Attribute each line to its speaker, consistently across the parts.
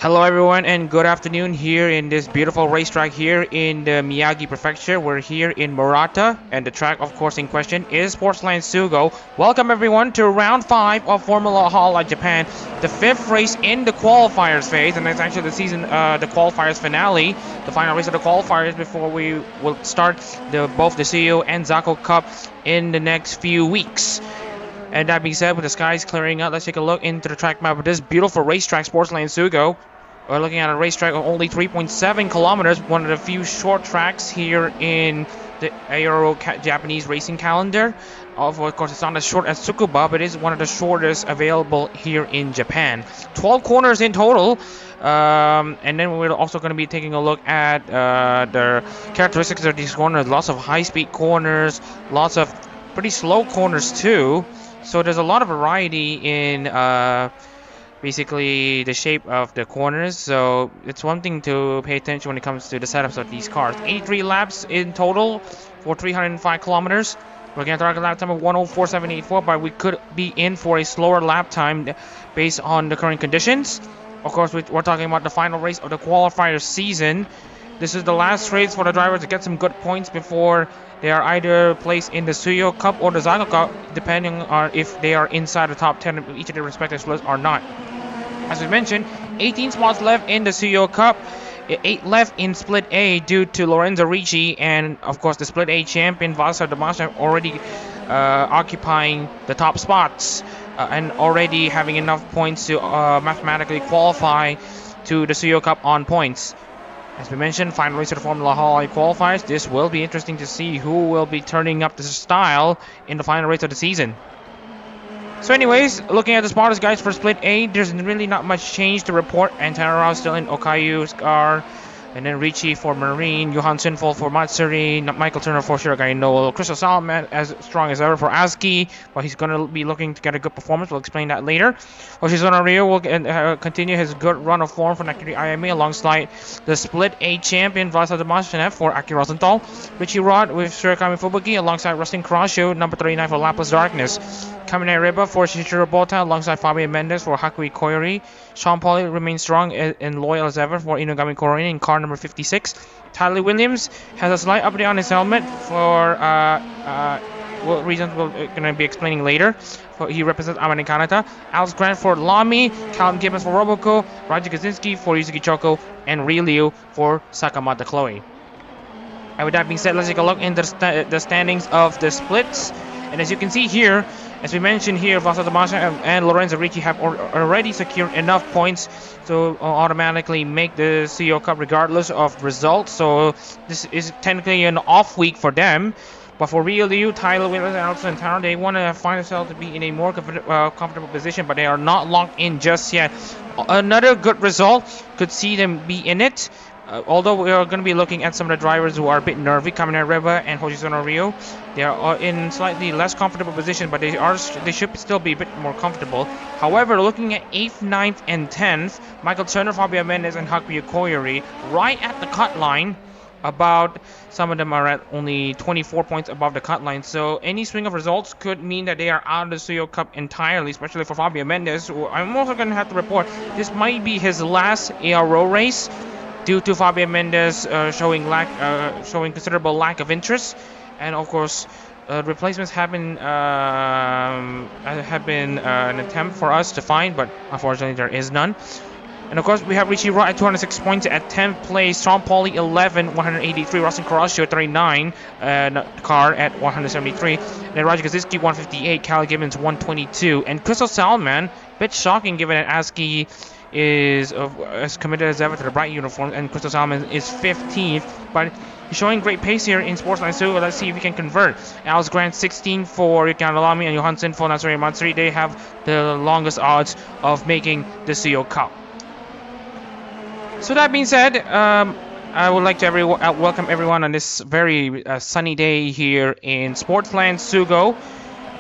Speaker 1: Hello everyone and good afternoon here in this beautiful racetrack here in the Miyagi Prefecture. We're here in Murata and the track of course in question is Sportsland Sugo. Welcome everyone to round 5 of Formula Hololive Japan, the 5th race in the qualifiers phase, and that's actually the season, the qualifiers finale, the final race of the qualifiers before we will start both the Tsuyo and SUGO Cup in the next few weeks. And that being said, with the skies clearing out, let's take a look into the track map of this beautiful racetrack, Sportsland Sugo. We're looking at a racetrack of only 3.7 kilometers, one of the few short tracks here in the Aero Japanese racing calendar. Of course, it's not as short as Tsukuba, but it is one of the shortest available here in Japan. 12 corners in total. And then we're also going to be taking a look at the characteristics of these corners. Lots of high-speed corners, lots of pretty slow corners too. So there's a lot of variety in basically the shape of the corners. So it's one thing to pay attention when it comes to the setups of these cars. 83 laps in total for 305 kilometers. We're going to target lap time of 1:04.784, but we could be in for a slower lap time based on the current conditions. Of course, we're talking about the final race of the qualifier season. This is the last race for the drivers to get some good points before they are either placed in the Tsuyo Cup or the SUGO Cup, depending on if they are inside the top 10 of each of their respective splits or not. As we mentioned, 18 spots left in the Tsuyo Cup, 8 left in Split A due to Lorenzo Ricci, and of course the Split A champion Valsar Damasha already occupying the top spots and already having enough points to mathematically qualify to the Tsuyo Cup on points. As we mentioned, final race of the Formula Hololive qualifiers. This will be interesting to see who will be turning up the style in the final race of the season. So anyways, looking at the spotters guys for Split A, there's really not much change to report. Antanara still in Okayu's car. And then Ricci for Marine, Johan Sinful for Matsuri, Michael Turner for Shiragai Noel, Crystal Salman as strong as ever for Aski, but he's going to be looking to get a good performance. We'll explain that later. Hoshizuna Ryo will continue his good run of form for Nakiri IMA alongside the Split A champion Vlasa Damashev for Aki Rosenthal. Richie Rod with Shirakami Fubuki alongside Rustin Karashu, number 39 for Lapis Darkness. Kamine Riba for Shishiro Bota alongside Fabio Mendes for Hakui Koyori. Sean Pauly remains strong and loyal as ever for Inugami Koroni in car number 56. Tyler Williams has a slight update on his helmet for reasons we're going to be explaining later. He represents Amane Kanata. Alex Grant for Lamy, Callum Gibbons for Roboco, Roger Kaczynski for Yuzuki Choco, and Ryu for Sakamata Chloe. And with that being said, let's take a look into the standings of the splits. And as you can see here, as we mentioned here, Valsar Damasha and Lorenzo Ricci have already secured enough points to automatically make the Tsuyo Cup regardless of results. So this is technically an off week for them. But for Ryu, Tyler Williams, and Alex Santana, they want to find themselves to be in a more comfortable position, but they are not locked in just yet. Another good result could see them be in it. Although we are going to be looking at some of the drivers who are a bit nervy, Kamine Reba and Hoshizuna Ryo. They are in slightly less comfortable position, but they should still be a bit more comfortable. However, looking at 8th, 9th, and 10th, Michael Turner, Fabio Mendes, and Hakuya Koyori, right at the cut line. About some of them are at only 24 points above the cut line. So any swing of results could mean that they are out of the Tsuyo Cup entirely, especially for Fabio Mendes, who I'm also going to have to report this might be his last ARO race, due to Fabio Mendes showing considerable lack of interest, and of course replacements have been an attempt for us to find, but unfortunately there is none. And of course we have Richie Rod at 206 points at 10th place, Sean Pauly 11, 183, Rustin Karashu at 39, car at 173, and then Roger Kaczynski 158, Cal Gibbons 122, and Crystal Salman, bit shocking given that Aski is as committed as ever to the bright uniform, and Crystal Salmon is 15th, but he's showing great pace here in Sportsline Sugo. Let's see if he can convert. Alex Grant 16 for Yuki Alami and Johansson for Natsuri Matsuri. They have the longest odds of making the Tsuyo Cup. So that being said, I would like to welcome everyone on this very sunny day here in Sportsland Sugo.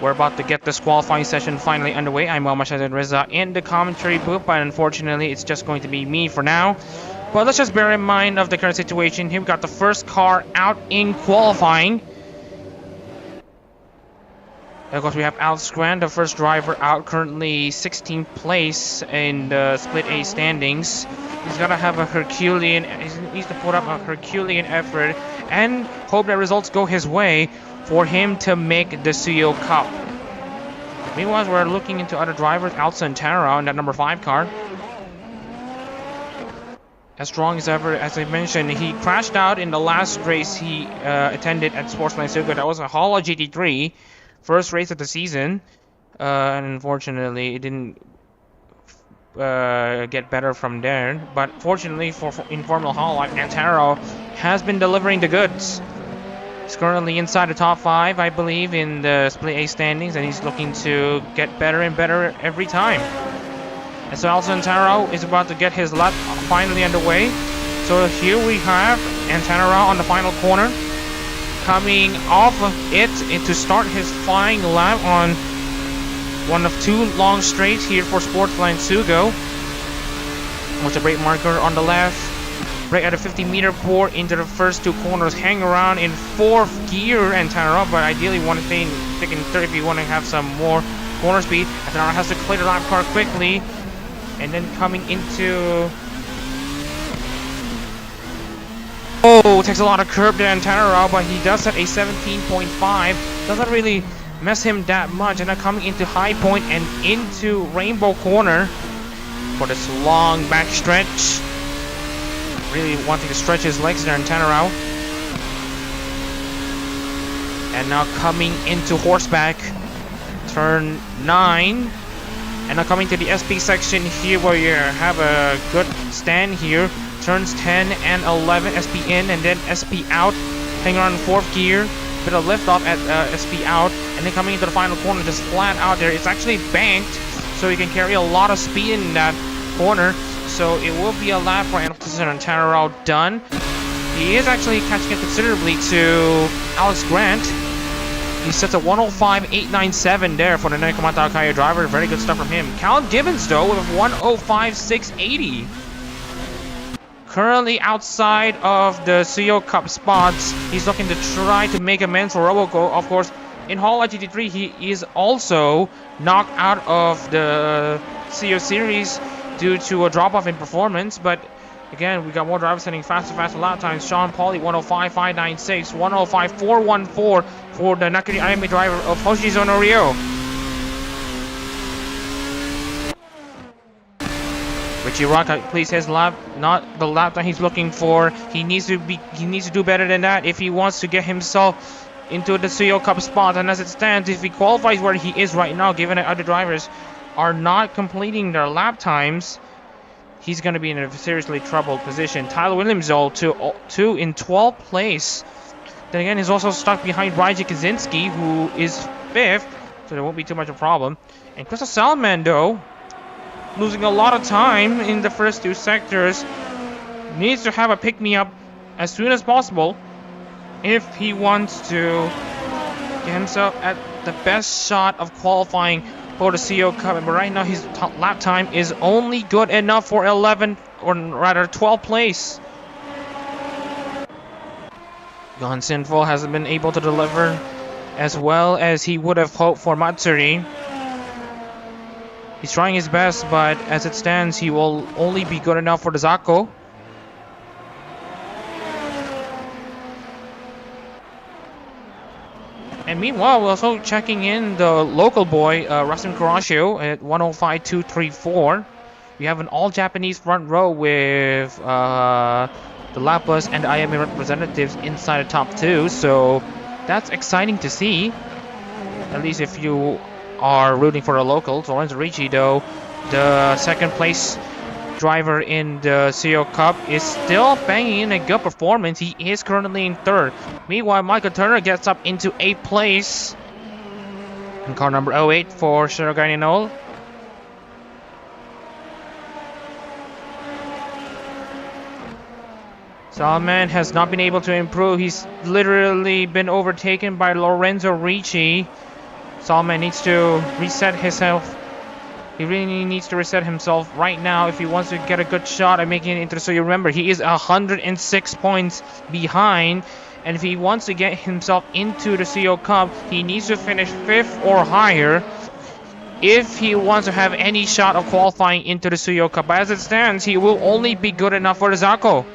Speaker 1: We're about to get this qualifying session finally underway. I'm Mashad Reza in the commentary booth, but unfortunately it's just going to be me for now. But let's just bear in mind of the current situation. Here we got the first car out in qualifying. Of course, we have Alex Grant, the first driver out, currently 16th place in the Split A standings. He's got to have a Herculean, he needs to put up a Herculean effort and hope that results go his way for him to make the Tsuyo Cup. Meanwhile, we're looking into other drivers, Alcantara in that number 5 car. As strong as ever, as I mentioned, he crashed out in the last race he attended at Sportsline Sugo. That was a Hololive GT3, first race of the season, and unfortunately it didn't get better from there. But fortunately for in Formula Hololive, Antaro has been delivering the goods. He's currently inside the top 5, I believe, in the Split A standings, and he's looking to get better and better every time. And so Antaro is about to get his lap finally underway. So here we have Antaro on the final corner, coming off of it to start his flying lap on one of 2 long straights here for Sportsline Sugo. With a brake marker on the left, brake at a 50-meter pour into the first 2 corners, hang around in 4th gear Antaro, but ideally want to stay in 3rd if you want to have some more corner speed. Antaro has to clear the lap car quickly. And then coming into... Oh, takes a lot of curb there in Antaro, but he does set a 17.5. Doesn't really mess him that much. And then coming into High Point and into Rainbow Corner for this long back stretch. Really wanting to stretch his legs there in Antaro. And now coming into Horseback, turn 9. And now coming to the SP section here where you have a good stand here. Turns 10 and 11, SP in and then SP out. Hang on 4th gear. Bit of lift off at SP out. And then coming into the final corner just flat out there. It's actually banked, so you can carry a lot of speed in that corner. So it will be a lap for Antaro done. He is actually catching it considerably to Alex Grant. He sets a 105.897 there for the Nekomata Kaya driver. Very good stuff from him. Cal Gibbons, though, with a 105.680. Currently outside of the Tsuyo Cup spots. He's looking to try to make amends for Roboco. Of course, in Hololive GT3, he is also knocked out of the Tsuyo series due to a drop-off in performance. But again, we got more drivers setting faster lap times. Sean Pauly, 105.596, 105.414 for the Nakiri Ayame driver of Hoshizono Ryo. Richie Rock completes his lap, not the lap that he's looking for. He needs to do better than that if he wants to get himself into the Tsuyo Cup spot. And as it stands, if he qualifies where he is right now, given that other drivers are not completing their lap times, he's going to be in a seriously troubled position. Tyler Williams, though, two in 12th place. Then again, he's also stuck behind Raiji Kaczynski, who is 5th, so there won't be too much of a problem. And Crystal Salman, though, losing a lot of time in the first 2 sectors, needs to have a pick-me-up as soon as possible if he wants to get himself at the best shot of qualifying for the Tsuyo Cup. But right now his lap time is only good enough for 11th, or rather 12th place. Johan Sinful hasn't been able to deliver as well as he would have hoped for Matsuri. He's trying his best, but as it stands, he will only be good enough for the Zako. And meanwhile, we're also checking in the local boy, Rasim Kurashio, at 105.234. We have an all-Japanese front row with the Lapus and the IMA representatives inside the top 2, so that's exciting to see. At least if you are rooting for the locals. Lorenzo Ricci, though, the 2nd place driver in the Tsuyo Cup, is still banging in a good performance. He is currently in 3rd. Meanwhile, Michael Turner gets up into 8th place in car number 08 for Shirogane Noel. Salman has not been able to improve. He's literally been overtaken by Lorenzo Ricci. Salman needs to reset himself. He really needs to reset himself right now if he wants to get a good shot at making it into the... So you remember, he is 106 points behind. And if he wants to get himself into the Tsuyo Cup, he needs to finish 5th or higher if he wants to have any shot of qualifying into the Tsuyo Cup. But as it stands, he will only be good enough for the Zako.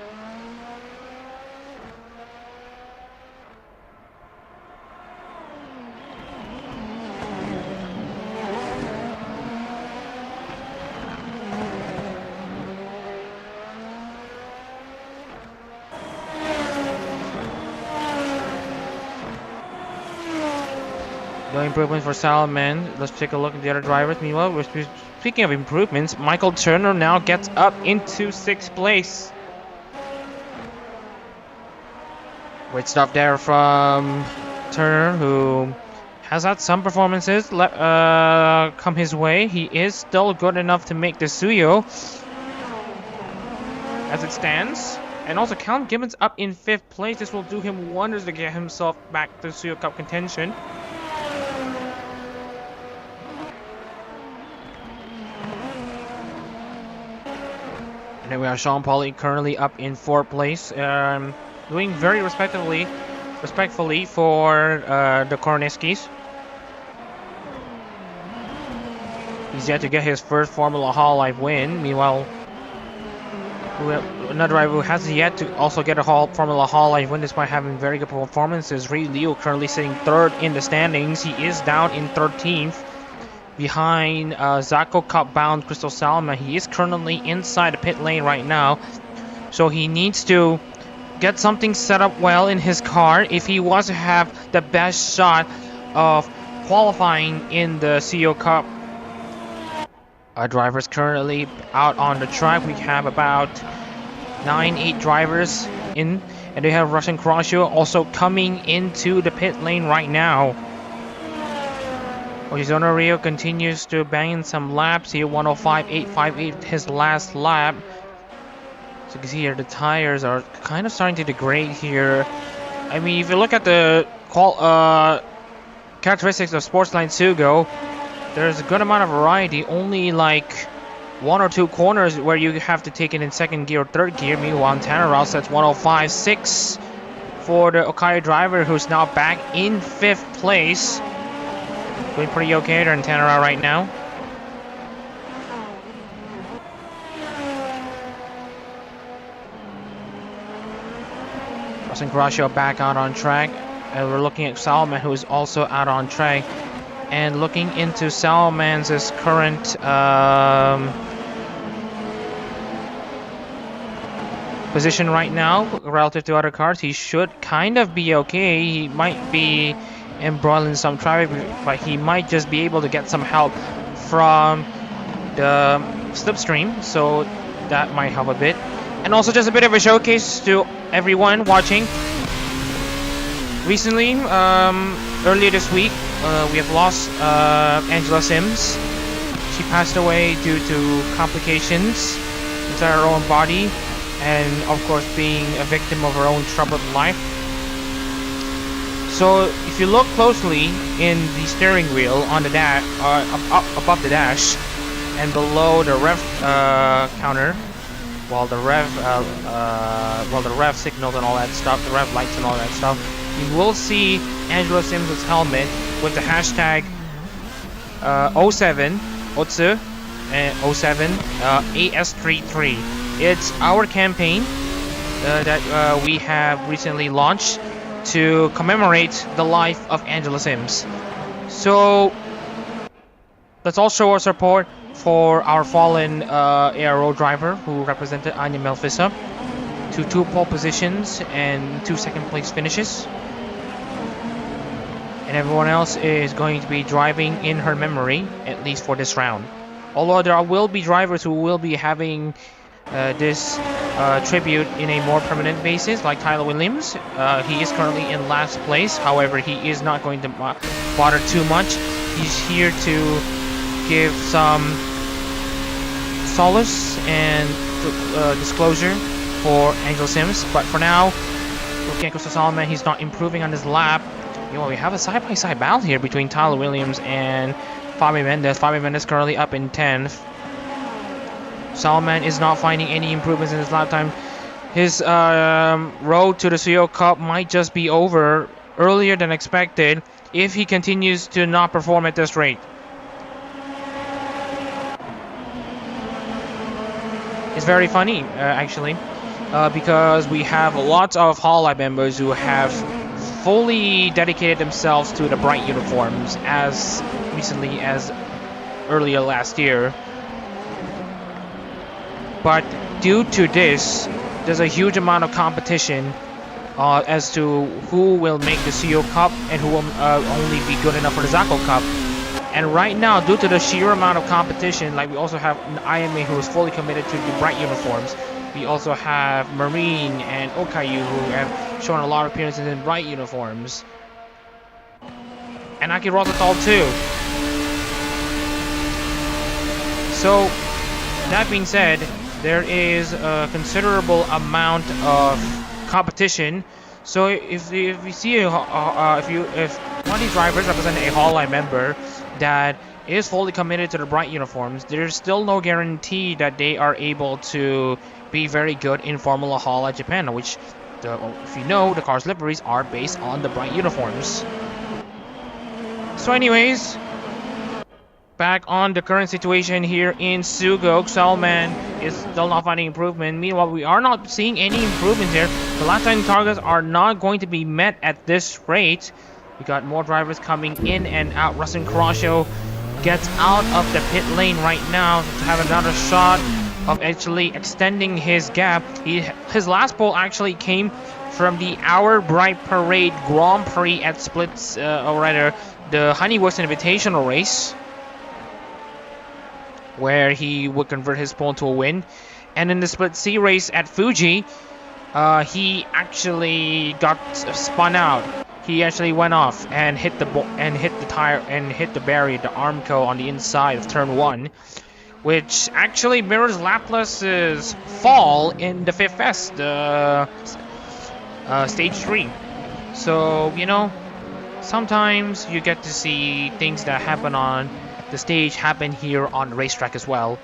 Speaker 1: No improvements for Salman. Let's take a look at the other drivers. Meanwhile, speaking of improvements, Michael Turner now gets up into 6th place. Great stuff there from Turner, who has had some performances come his way. He is still good enough to make the Tsuyo as it stands. And also, Callum Gibbons up in 5th place. This will do him wonders to get himself back to Tsuyo Cup contention. And then we have Sean Pauli currently up in 4th place, doing very respectfully for the Korniskis. He's yet to get his first Formula Hololive win. Meanwhile, another driver who has yet to also get a Formula Hololive win despite having very good performances, Ray Liu, currently sitting 3rd in the standings. He is down in 13th. Behind Zako Cup bound Crystal Salma. He is currently inside the pit lane right now, so he needs to get something set up well in his car if he wants to have the best shot of qualifying in the Tsuyo Cup. Our drivers currently out on the track. We have about 9-8 drivers in, and they have Russian Crosio also coming into the pit lane right now. Ojizono Rio continues to bang in some laps here. 105.858 his last lap. So you can see here the tires are kind of starting to degrade here. I mean, if you look at the characteristics of Sportsline Sugo, there's a good amount of variety. Only like 1 or 2 corners where you have to take it in 2nd gear or 3rd gear. Meanwhile, Tanner Rouse sets 105.6 for the Okayo driver, who's now back in 5th place. Doing pretty okay there in Tanara right now. Russell Garasio back out on track. And we're looking at Salman, who is also out on track. And looking into Salman's current position right now relative to other cars, he should kind of be okay. He might be embroiled in some traffic, but he might just be able to get some help from the slipstream, so that might help a bit. And also just a bit of a showcase to everyone watching. Recently, earlier this week, we have lost Angela Sims. She passed away due to complications inside her own body, and of course being a victim of her own troubled life. So if you look closely in the steering wheel on the dash, above the dash, and below the rev counter, while the rev signals and all that stuff, the rev lights and all that stuff, you will see Angela Sims' helmet with the hashtag 07 Otsu and 07 AS33. It's our campaign that we have recently launched to commemorate the life of Angela Sims. So let's all show our support for our fallen ARO driver who represented Anya Melfissa to 2 pole positions and 2 second place finishes. And everyone else is going to be driving in her memory, at least for this round. Although there will be drivers who will be having this tribute in a more permanent basis, like Tyler Williams. He is currently in last place. However, he is not going to bother too much. He's here to give some solace and disclosure for Angel Sims. But for now, looking at Crystal Solomon, he's not improving on his lap. You know, we have a side-by-side battle here between Tyler Williams and Fabi Mendes. Fabi Mendes currently up in 10th. Salman is not finding any improvements in his lap time. his road to the Tsuyo Cup might just be over earlier than expected if he continues to not perform at this rate. It's very funny, actually, because we have lots of Hololive members who have fully dedicated themselves to the bright uniforms as recently as earlier last year. But due to this, there's a huge amount of competition as to who will make the Tsuyo Cup and who will only be good enough for the ZACO Cup. And right now, due to the sheer amount of competition, like we also have an IMA who is fully committed to the bright uniforms. We also have Marine and Okayu who have shown a lot of appearances in bright uniforms. And Aki Rosathal too. So, that being said, there is a considerable amount of competition. So if we see if one of these drivers represent a Hololive member that is fully committed to the bright uniforms, there's still no guarantee that they are able to be very good in Formula Hololive Japan, which, if you know, the car's liveries are based on the bright uniforms. So anyways, back on the current situation here in Sugo, Salman is still not finding improvement. Meanwhile, we are not seeing any improvements here. The lap time targets are not going to be met at this rate. We got more drivers coming in and out. Rustin Carrasco gets out of the pit lane right now to have another shot of actually extending his gap. His last pole actually came from the Our Bright Parade Grand Prix at Splits, or rather, the Honeyworks Invitational race, where he would convert his pole to a win. And in the Split C race at Fuji, he actually got spun out. He actually went off and hit the tire and hit the barrier, the Armco on the inside of turn 1, which actually mirrors Laplace's fall in the Fifth Fest, stage 3. So, you know, sometimes you get to see things that happen on the stage happen here on the racetrack as well.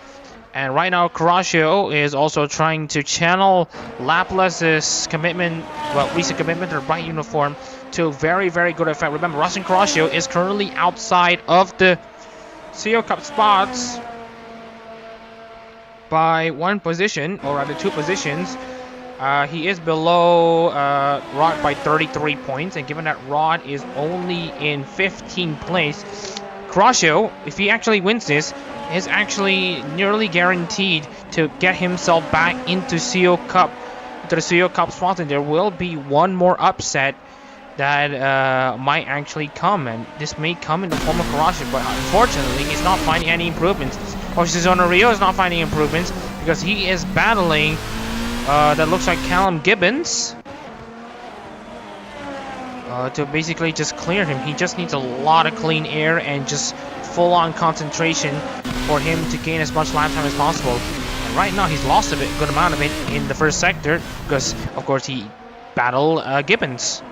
Speaker 1: And right now, Carrasco is also trying to channel Laplace's commitment, well, recent commitment to the bright uniform to very, very good effect. Remember, Rustin Carrasco is currently outside of the Tsuyo Cup spots by 1 position, or rather 2 positions. He is below Rod by 33 points, and given that Rod is only in 15th place, Carrasco, if he actually wins this, is actually nearly guaranteed to get himself back into the Tsuyo Cup spots, and there will be one more upset that might actually come, and this may come in the form of Carrasco, but unfortunately he's not finding any improvements. Hoshizuna Rio is not finding improvements because he is battling that looks like Callum Gibbons to basically just clear him. He just needs a lot of clean air and just full-on concentration for him to gain as much lap time as possible. And right now he's lost a good amount of it in the first sector because, of course, he battled Gibbons.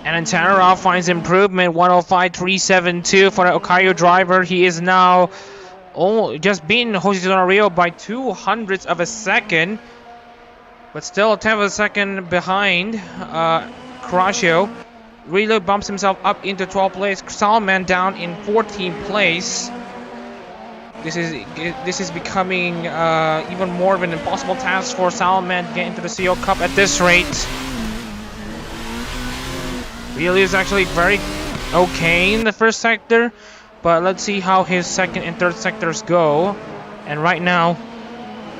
Speaker 1: And then Tannerov finds improvement, 105.372 for the Okayo driver. He is now just beaten Hoshizuna Rio by 200ths of a second, but still a 10th of a second behind Carrasco. Rio bumps himself up into 12th place. Salman down in 14th place. This is becoming even more of an impossible task for Salman to get into the Tsuyo Cup at this rate. Rio is actually very okay in the first sector, but let's see how his second and third sectors go. And right now,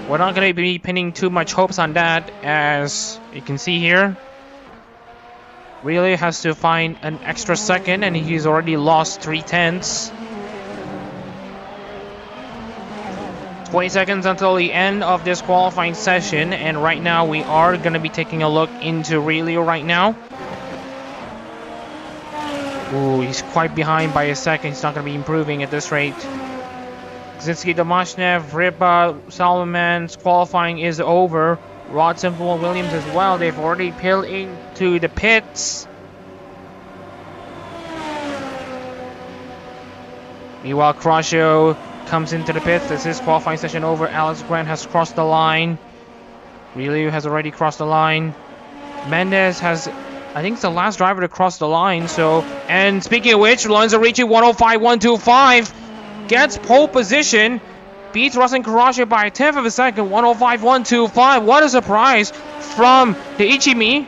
Speaker 1: we're not going to be pinning too much hopes on that, as you can see here. Rio has to find an extra second, and he's already lost 3/10. 20 seconds until the end of this qualifying session, and right now we are going to be taking a look into Rio right now. Ooh, he's quite behind by a second. He's not going to be improving at this rate. Kaczynski, Domashnev, Ripa, Salman's qualifying is over. Rod, Simple, and Williams as well. They've already peeled into the pits. Meanwhile, Crasio comes into the pits. This is qualifying session over. Alex Grant has crossed the line. Reliu has already crossed the line. Mendes has, I think it's the last driver to cross the line. So, and speaking of which, Lorenzo Ricci 105.125 gets pole position. Beats Rustin Crasio by a tenth of a second, 105.125. What a surprise from the Ichimi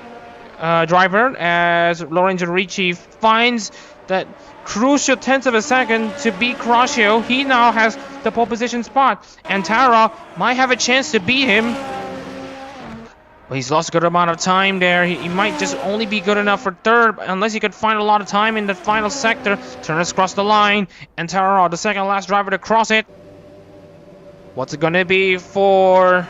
Speaker 1: driver, as Lorenzo Ricci finds that crucial tenth of a second to beat Crasio. He now has the pole position spot, and Tara might have a chance to beat him. Well, he's lost a good amount of time there. He might just only be good enough for third, unless he could find a lot of time in the final sector. Turner's crossed the line, and Tara, the second last driver to cross it. What's it gonna be for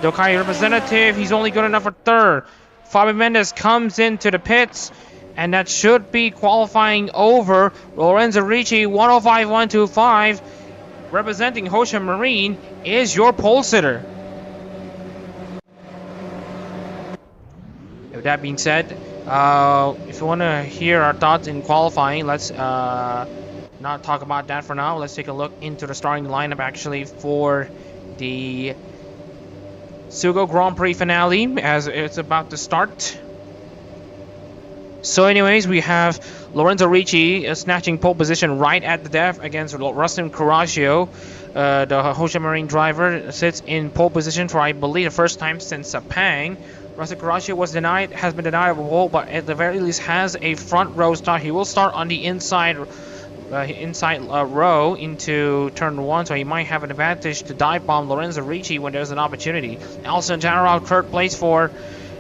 Speaker 1: the Okai representative? He's only good enough for third. Fabio Mendes comes into the pits, and that should be qualifying over. Lorenzo Ricci 105.125, representing Hoshin Marine, is your pole sitter. With that being said, if you want to hear our thoughts in qualifying, let's not talk about that for now. Let's take a look into the starting lineup actually for the Sugo Grand Prix finale as it's about to start. So anyways, we have Lorenzo Ricci snatching pole position right at the DEF against Rustin Crasio. The Hoshin Marine driver sits in pole position for, I believe, the first time since Sepang. Rustin Crasio has been denied a pole, but at the very least has a front row start. He will start on the inside row into turn 1, so he might have an advantage to dive bomb Lorenzo Ricci when there's an opportunity. Also, Tanarao third place for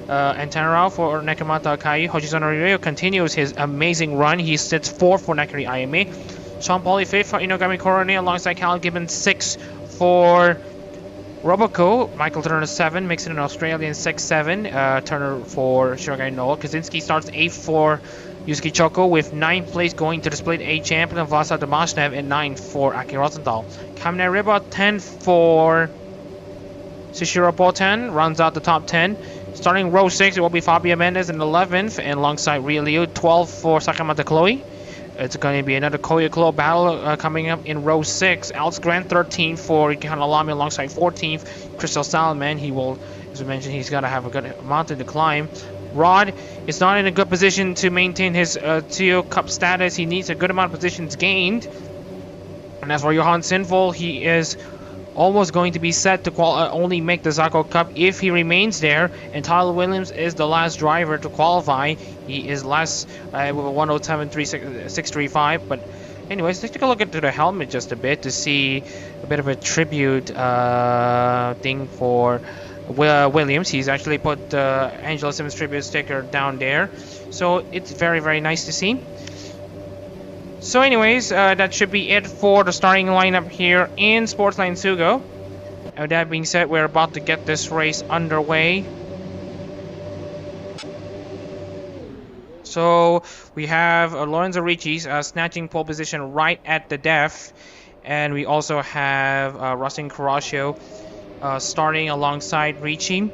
Speaker 1: Tanarao for Nekomata Akai. Hoshizano Ryo continues his amazing run. He sits 4th for Nakari IMA. Sean Pauly 5th for Inogami Korone alongside Cal Gibbons 6th for Roboco. Michael Turner 7, mixing an Australian 6-7. Turner for Shogai Noah. Kaczynski starts 8th for Yusuke Choko, with 9th place going to the Split A champion of Vasa Damashnev and 9th for Aki Rosenthal. Kamine Riba 10th for Shishiro Poten, runs out the top 10. Starting row 6, it will be Fabio Mendes in 11th, and alongside Ryu 12th for Sakamata Chloe. It's going to be another Koya Klo battle coming up in row 6. Alex Grant 13th for Hanalami alongside 14th. Crystal Salman, he will, as we mentioned, he's got to have a good mountain to climb. Rod is not in a good position to maintain his Tsuyo Cup status. He needs a good amount of positions gained. And as for Johan Sinful, he is almost going to be set to only make the Zako Cup if he remains there. And Tyler Williams is the last driver to qualify. He is last with a 107.635. But anyways, let's take a look into the helmet just a bit to see a bit of a tribute thing for Williams. He's actually put Angela Simmons tribute sticker down there, so it's very, very nice to see. So anyways, that should be it for the starting lineup here in Sportsline Sugo. With that being said, we're about to get this race underway. So we have Lorenzo Ricci snatching pole position right at the DEF, and we also have Rustin Crasio starting alongside Ricci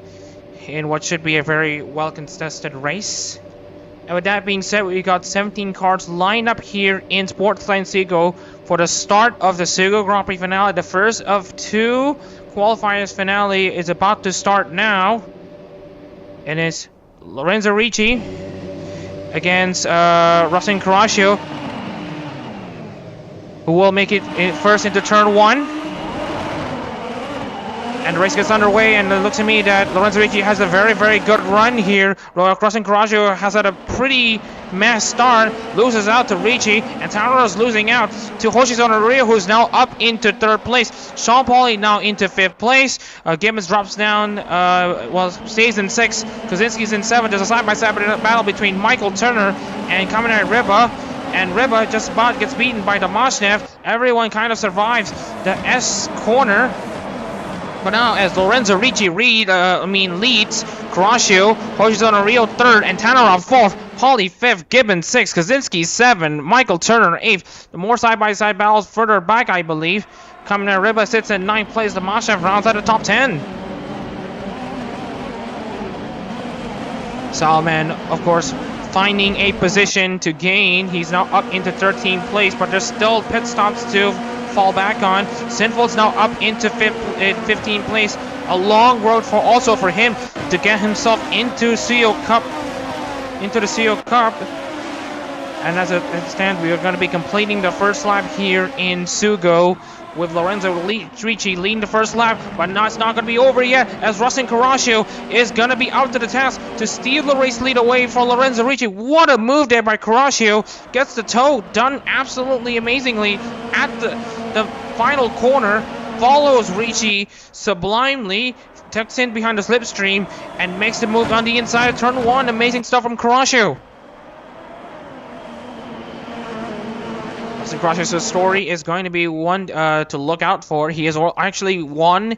Speaker 1: in what should be a very well contested race. And with that being said, we got 17 cars lined up here in Sportsline Sugo for the start of the Sugo Grand Prix finale. The first of 2 qualifiers finale is about to start now, and it's Lorenzo Ricci against Rustin Crasio, who will make it first into turn 1. And the race gets underway, and it looks to me that Lorenzo Ricci has a very, very good run here. Rustin Crasio has had a pretty mess start, loses out to Ricci, and Tara's losing out to Hoshizano Ryo, who's now up into 3rd place. Sean Pauly now into 5th place. Gibbons drops down, stays in 6th. Kaczynski's in 7th. There's a side-by-side battle between Michael Turner and Kamine Riba. And Riba just about gets beaten by Damashnev. Everyone kind of survives the S corner. But now, as Lorenzo Ricci leads Crasio, Hoshizano Ryo 3rd, and Tanarov 4th, Pauly 5th, Gibbons 6th, Kaczynski 7th, Michael Turner 8th. The more side-by-side battles further back, I believe. Kamine Riba sits in 9th place. The Mashev rounds out the top 10. Salman, of course, finding a position to gain. He's now up into 13th place, but there's still pit stops to fall back on. Sinful's now up into 15th place. A long road also for him to get himself into Tsuyo Cup, into the Tsuyo Cup. And as it stands, we are going to be completing the first lap here in Sugo, with Lorenzo Ricci leading the first lap, but now it's not going to be over yet, as Rustin Coracio is going to be out to the task to steal the race lead away from Lorenzo Ricci. What a move there by Coracio. Gets the toe done absolutely amazingly at the final corner, follows Ricci sublimely, tucks in behind the slipstream, and makes the move on the inside of turn 1. Amazing stuff from Coracio. Crash's story is going to be one to look out for. He has actually won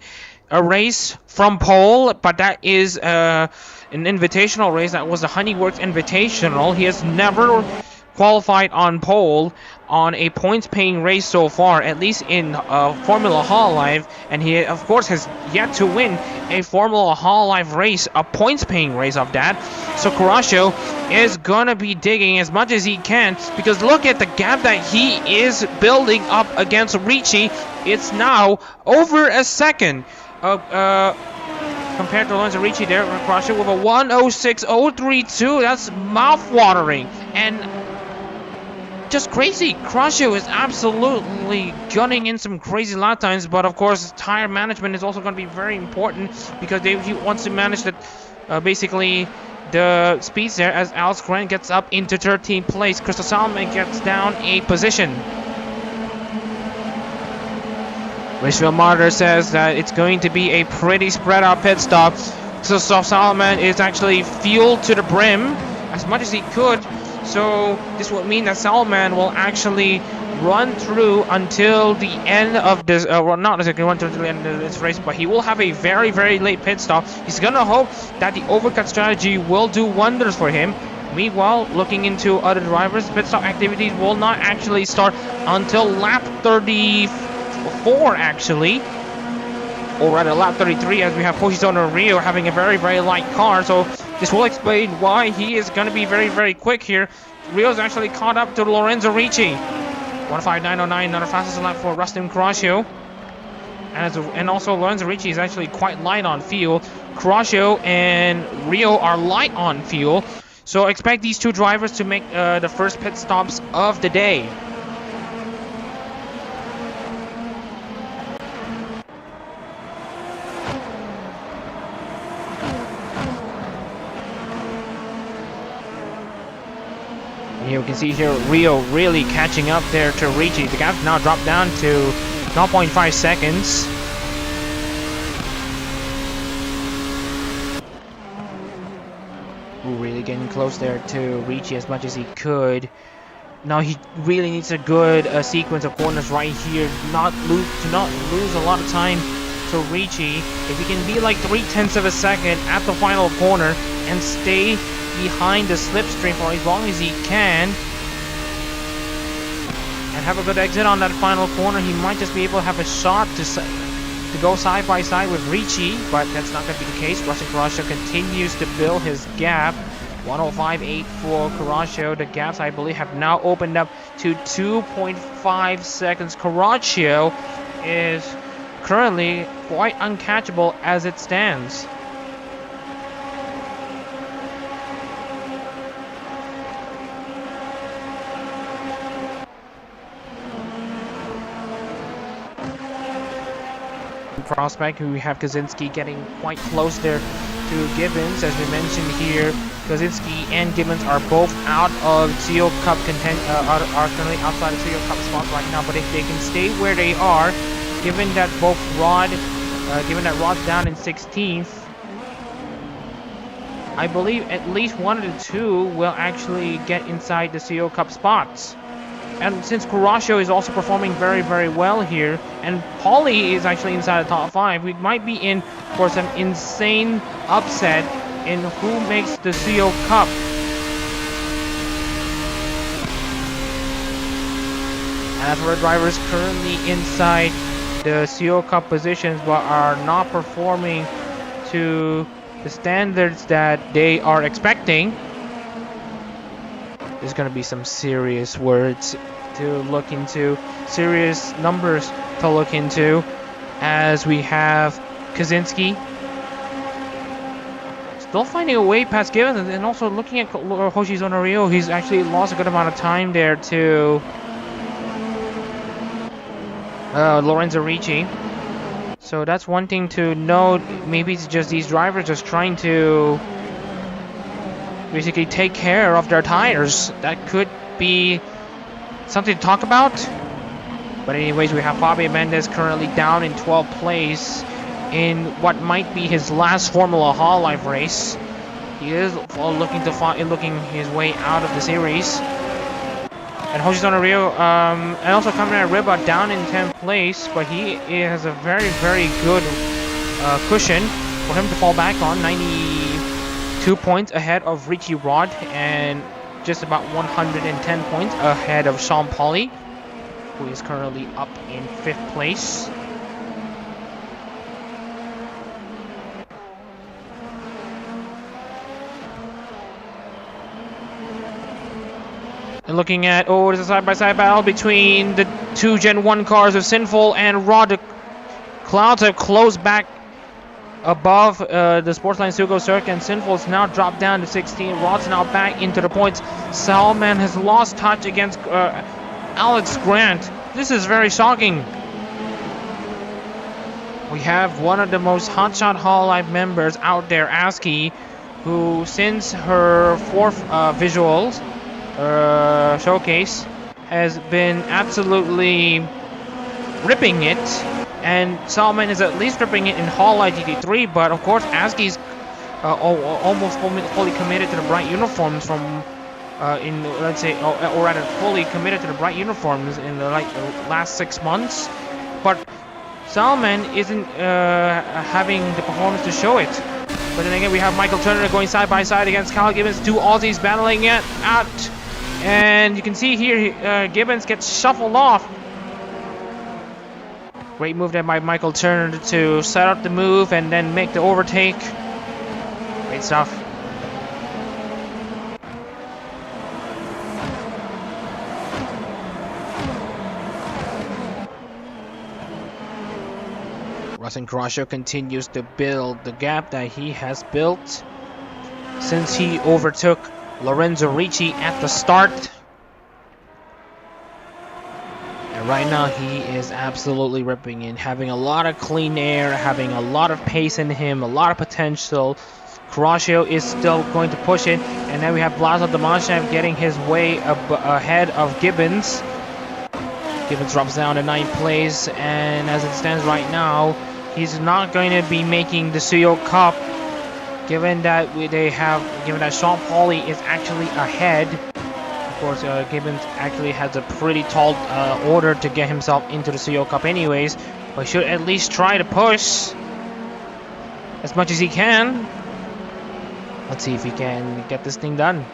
Speaker 1: a race from pole, but that is an invitational race. That was the Honeyworks Invitational. He has never qualified on pole on a points-paying race so far, at least in Formula Hololive, and he of course has yet to win a Formula Hololive race, a points-paying race of that. So Coracio is gonna be digging as much as he can, because look at the gap that he is building up against Ricci. It's now over a second compared to Lorenzo Ricci there. Coracio with a 1:06.032. That's mouth-watering and just crazy. Coracio is absolutely gunning in some crazy lap times, but of course tire management is also going to be very important, because he wants to manage the basically the speeds there, as Alex Grant gets up into 13th place. Crystal Salomon gets down a position. Racewheel Monitor says that it's going to be a pretty spread out pit stop. So Salomon is actually fueled to the brim as much as he could. So this would mean that Salman will actually run through until the end of this, well, not necessarily run through the end of this race, but he will have a very, very late pit stop. He's gonna hope that the overcut strategy will do wonders for him. Meanwhile, looking into other drivers, pit stop activities will not actually start until lap 34 actually, or rather lap 33, as we have Poshizono Rio having a very, very light car. So this will explain why he is going to be very, very quick here. Rio's actually caught up to Lorenzo Ricci. 1:59.09, another fastest lap for Rustin Coracio. And also Lorenzo Ricci is actually quite light on fuel. Coracio and Rio are light on fuel. So expect these two drivers to make the first pit stops of the day. You can see here Rio really catching up there to Ricci. The gap now dropped down to 0.5 seconds. Really getting close there to Ricci as much as he could. Now he really needs a good sequence of corners right here. To not lose a lot of time to Ricci. If he can be like 0.3 of a second at the final corner and stay behind the slipstream for as long as he can and have a good exit on that final corner, he might just be able to have a shot to go side by side with Ricci, but that's not going to be the case. Rustin Coracio continues to build his gap. 1:05.8 for Coracio. The gaps, I believe, have now opened up to 2.5 seconds. Coracio is currently quite uncatchable as it stands. Prospect, who we have Kaczynski getting quite close there to Gibbons. As we mentioned here, Kaczynski and Gibbons are both out of Tsuyo Cup are currently outside of Tsuyo Cup spots right now. But if they can stay where they are, given that Rod's down in 16th, I believe at least one of the two will actually get inside the Tsuyo Cup spots. And since Coracio is also performing very, very well here, and Pauly is actually inside the top 5, we might be in for some insane upset in who makes the Tsuyo Cup. And as for the drivers currently inside the Tsuyo Cup positions but are not performing to the standards that they are expecting, there's going to be some serious words to look into, serious numbers to look into, as we have Kaczynski still finding a way past Gibbons, and also looking at Hoshizono Ryo, he's actually lost a good amount of time there to Lorenzo Ricci. So that's one thing to note. Maybe it's just these drivers just trying to basically take care of their tires. That could be something to talk about. But anyways, we have Fabio Mendes currently down in 12th place in what might be his last Formula Hololive race. He is looking his way out of the series. And Hoshizono Ryo, and also Kaminari Riba down in 10th place, but he has a very, very good cushion for him to fall back on. 92 points ahead of Richie Rod, and just about 110 points ahead of Sean Pauli, who is currently up in 5th place. And looking at, there's a side-by-side battle between the two Gen 1 cars of Sinful and Rod. The clouds have closed back above the Sportsline Sugo circuit, and Sinful's now dropped down to 16. Rod's now back into the points. Salman has lost touch against Alex Grant. This is very shocking. We have one of the most hotshot Hololive members out there, ASCII, who since her 4th visuals showcase has been absolutely ripping it, and Salman is at least ripping it in Hololive GT3, but of course ASCII's almost fully committed to the bright uniforms from or rather fully committed to the bright uniforms in the last 6 months, but Salman isn't having the performance to show it. But then again, we have Michael Turner going side by side against Kyle Gibbons, two Aussies battling it out. And you can see here, Gibbons gets shuffled off. Great move there by Michael Turner to set up the move and then make the overtake. Great stuff. Russell Crusher continues to build the gap that he has built since he overtook Lorenzo Ricci at the start. And right now he is absolutely ripping in, having a lot of clean air, having a lot of pace in him, a lot of potential. Crusher is still going to push it, and then we have Blazo Damashev getting his way ahead of Gibbons. Gibbons drops down to 9th place, and as it stands right now, he's not going to be making the Tsuyo Cup, given that Sean Pauli is actually ahead. Of course, Gibbons actually has a pretty tall order to get himself into the Tsuyo Cup anyways, but should at least try to push as much as he can. Let's see if he can get this thing done.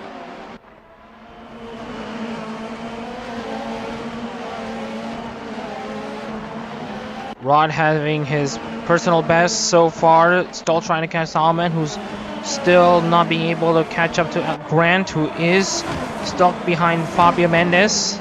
Speaker 1: Rod having his personal best so far, still trying to catch Salman, who's still not being able to catch up to Grant, who is stuck behind Fabio Mendes.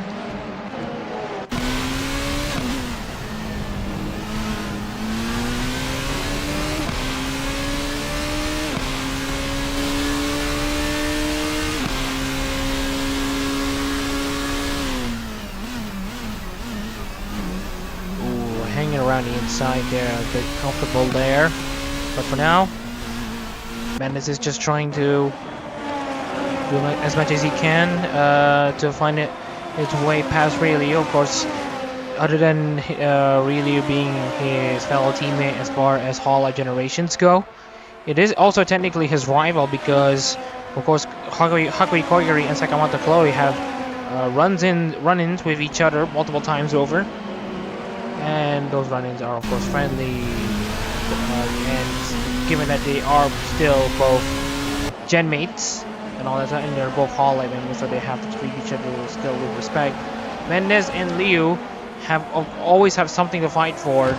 Speaker 1: Around the inside there, a bit comfortable there, but for now Mendes is just trying to do as much as he can to find his way past Relio. Of course, other than Relio being his fellow teammate as far as Hololive generations go, it is also technically his rival, because of course Hakui Koigari and Sakamoto Chloe have run-ins with each other multiple times over. And those run-ins are of course friendly, and given that they are still both gen mates and all that, and they're both Hololive members, so they have to treat each other still with respect. Mendes and Liu always have something to fight for.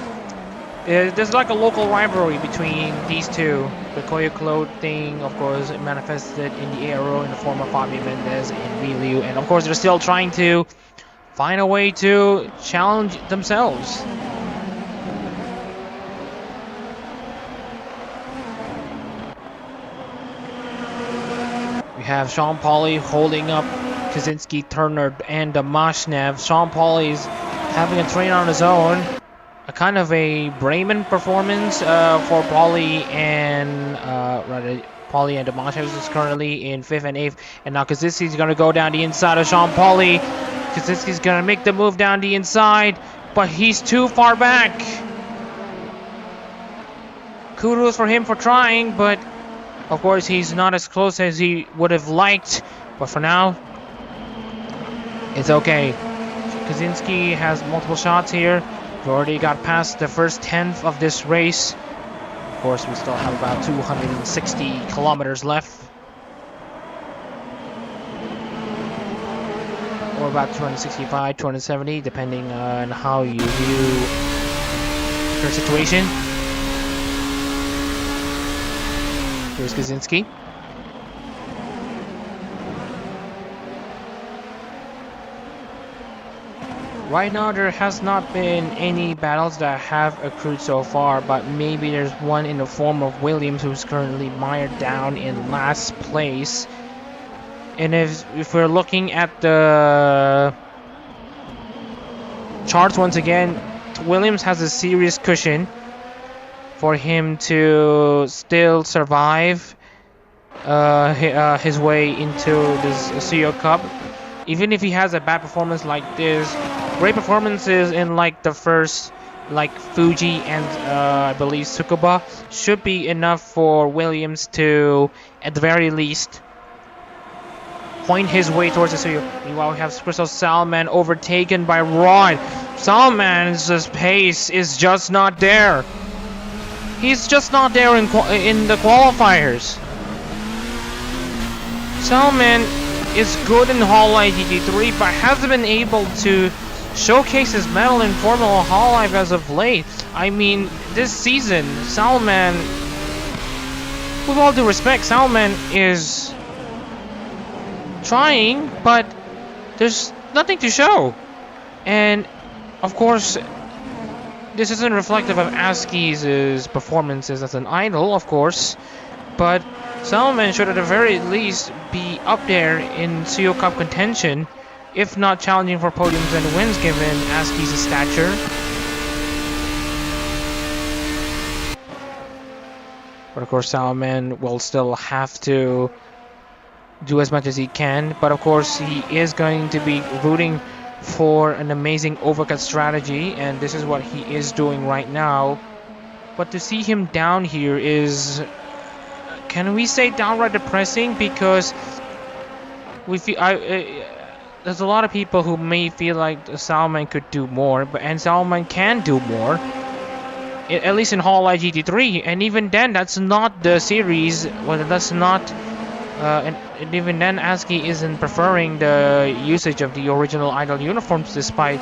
Speaker 1: There's like a local rivalry between these two. The Koyo clothing, of course, manifested in the Aero in the form of Fabio Mendes and Ryu, and of course they're still trying to find a way to challenge themselves. We have Sean Pauli holding up Kaczynski, Turner, and Damashnev. Sean Pauli's having a train on his own. A kind of a Bremen performance for Pauli and Pauli and Damashnev is currently in 5th and 8th, and now Kaczynski's gonna go down the inside of Sean Pauli. Kaczynski's gonna make the move down the inside, but he's too far back. Kudos for him for trying, but of course he's not as close as he would have liked. But for now, it's okay. Kaczynski has multiple shots here. We already got past the first 10th of this race. Of course, we still have about 260 kilometers left. Or about 265, 270, depending on how you view your situation. Here's Kaczynski. Right now, there has not been any battles that have accrued so far, but maybe there's one in the form of Williams, who's currently mired down in last place. And if we're looking at the charts once again, Williams has a serious cushion for him to still survive his way into this Tsuyo Cup. Even if he has a bad performance like this, great performances in like the first, like Fuji and I believe Tsukuba should be enough for Williams to, at the very least, point his way towards the Tsuyo. Meanwhile, we have Crystal Salman overtaken by Rod. Salman's pace is just not there. He's just not there in the qualifiers. Salman is good in Hololive GT3, but hasn't been able to showcase his mettle in Formula Hololive as of late. I mean, this season, Salman, with all due respect, Salman is trying, but there's nothing to show. And of course, this isn't reflective of Aski's performances as an idol, of course, but Salman should at the very least be up there in Tsuyo Cup contention, if not challenging for podiums and wins given Aski's stature. But of course Salman will still have to do as much as he can, but of course he is going to be rooting for an amazing overcut strategy, and this is what he is doing right now. But to see him down here is, can we say, downright depressing, because we feel there's a lot of people who may feel like Salman could do more, and Salman can do more, at least in Hololive GT3, and even then that's not the series. Well, that's not and even then Aski isn't preferring the usage of the original idol uniforms, despite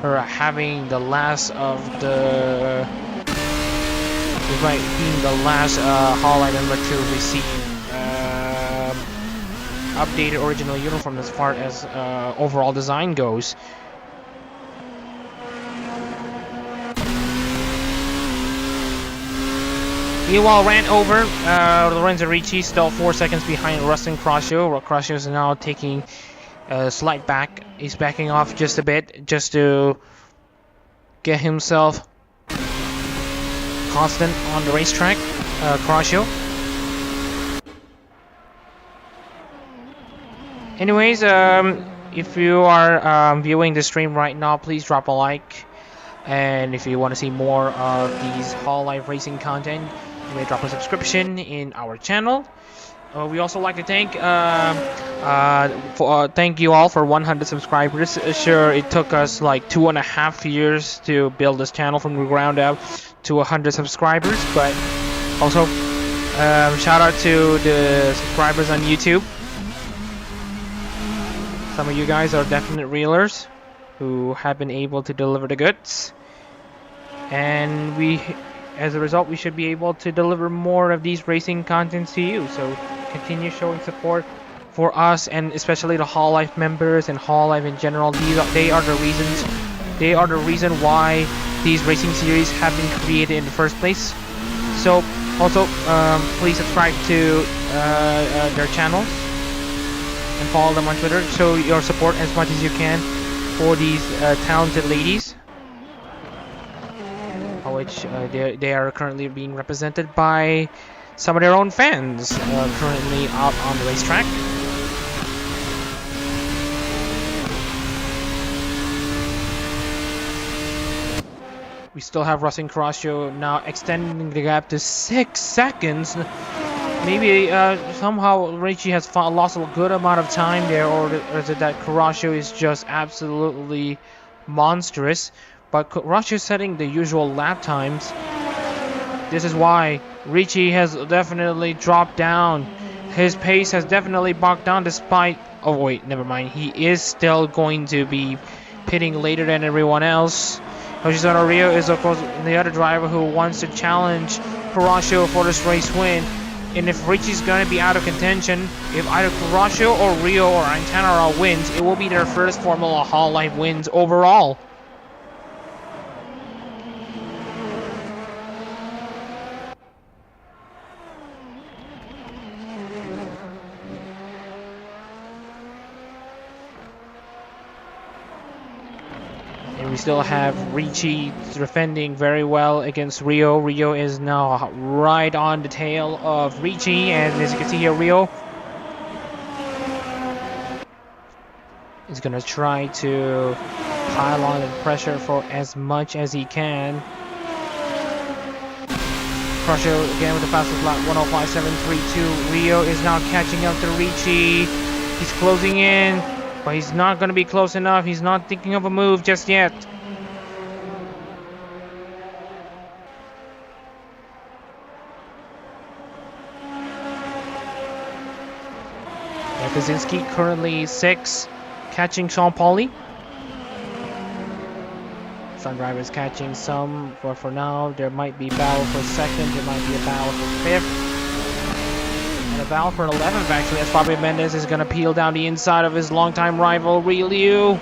Speaker 1: her having the last of the, despite being the last Hololive member to receive updated original uniform as far as overall design goes. Meanwhile, ran over, Lorenzo Ricci still 4 seconds behind Rustin Croscio. Croscio is now taking a slight back. He's backing off just a bit, just to get himself constant on the racetrack. Croscio. Anyways, if you are viewing the stream right now, please drop a like. And if you want to see more of these Hololive racing content, you may drop a subscription in our channel. We also like to thank thank you all for 100 subscribers. Sure, it took us like 2.5 years to build this channel from the ground up to 100 subscribers, but also shout out to the subscribers on YouTube. Some of you guys are definite reelers who have been able to deliver the goods. and as a result, we should be able to deliver more of these racing contents to you. So continue showing support for us, and especially the Hololive members and Hololive in general. They are the reasons. They are the reason why these racing series have been created in the first place. So also, please subscribe to their channels and follow them on Twitter. Show your support as much as you can for these talented ladies, which they are currently being represented by some of their own fans currently out on the racetrack. We still have Russell Carrasco now extending the gap to 6 seconds. Maybe somehow Ricci has lost a good amount of time there, or is it that Carrasco is just absolutely monstrous? But Carrasco is setting the usual lap times. This is why Ricci has definitely dropped down. His pace has definitely bogged down despite... Oh wait, never mind. He is still going to be pitting later than everyone else. Yoshizuna Rio is of course the other driver who wants to challenge Carrasco for this race win. And if Ricci's going to be out of contention, if either Carrasco or Rio or Antanara wins, it will be their first Formula Hololive wins overall. And we still have Ricci defending very well against Rio. Rio is now right on the tail of Ricci, and as you can see here, Rio is going to try to pile on the pressure for as much as he can. Carrasco again with the fastest lap, 105.732. Rio is now catching up to Ricci. He's closing in, but he's not going to be close enough. He's not thinking of a move just yet. Kaczynski currently 6, catching Sean Pauli. Sun Driver is catching some, but for now there might be battle for 2nd, there might be a battle for 5th, and a battle for 11th actually, as Fabio Mendes is going to peel down the inside of his longtime rival Liu.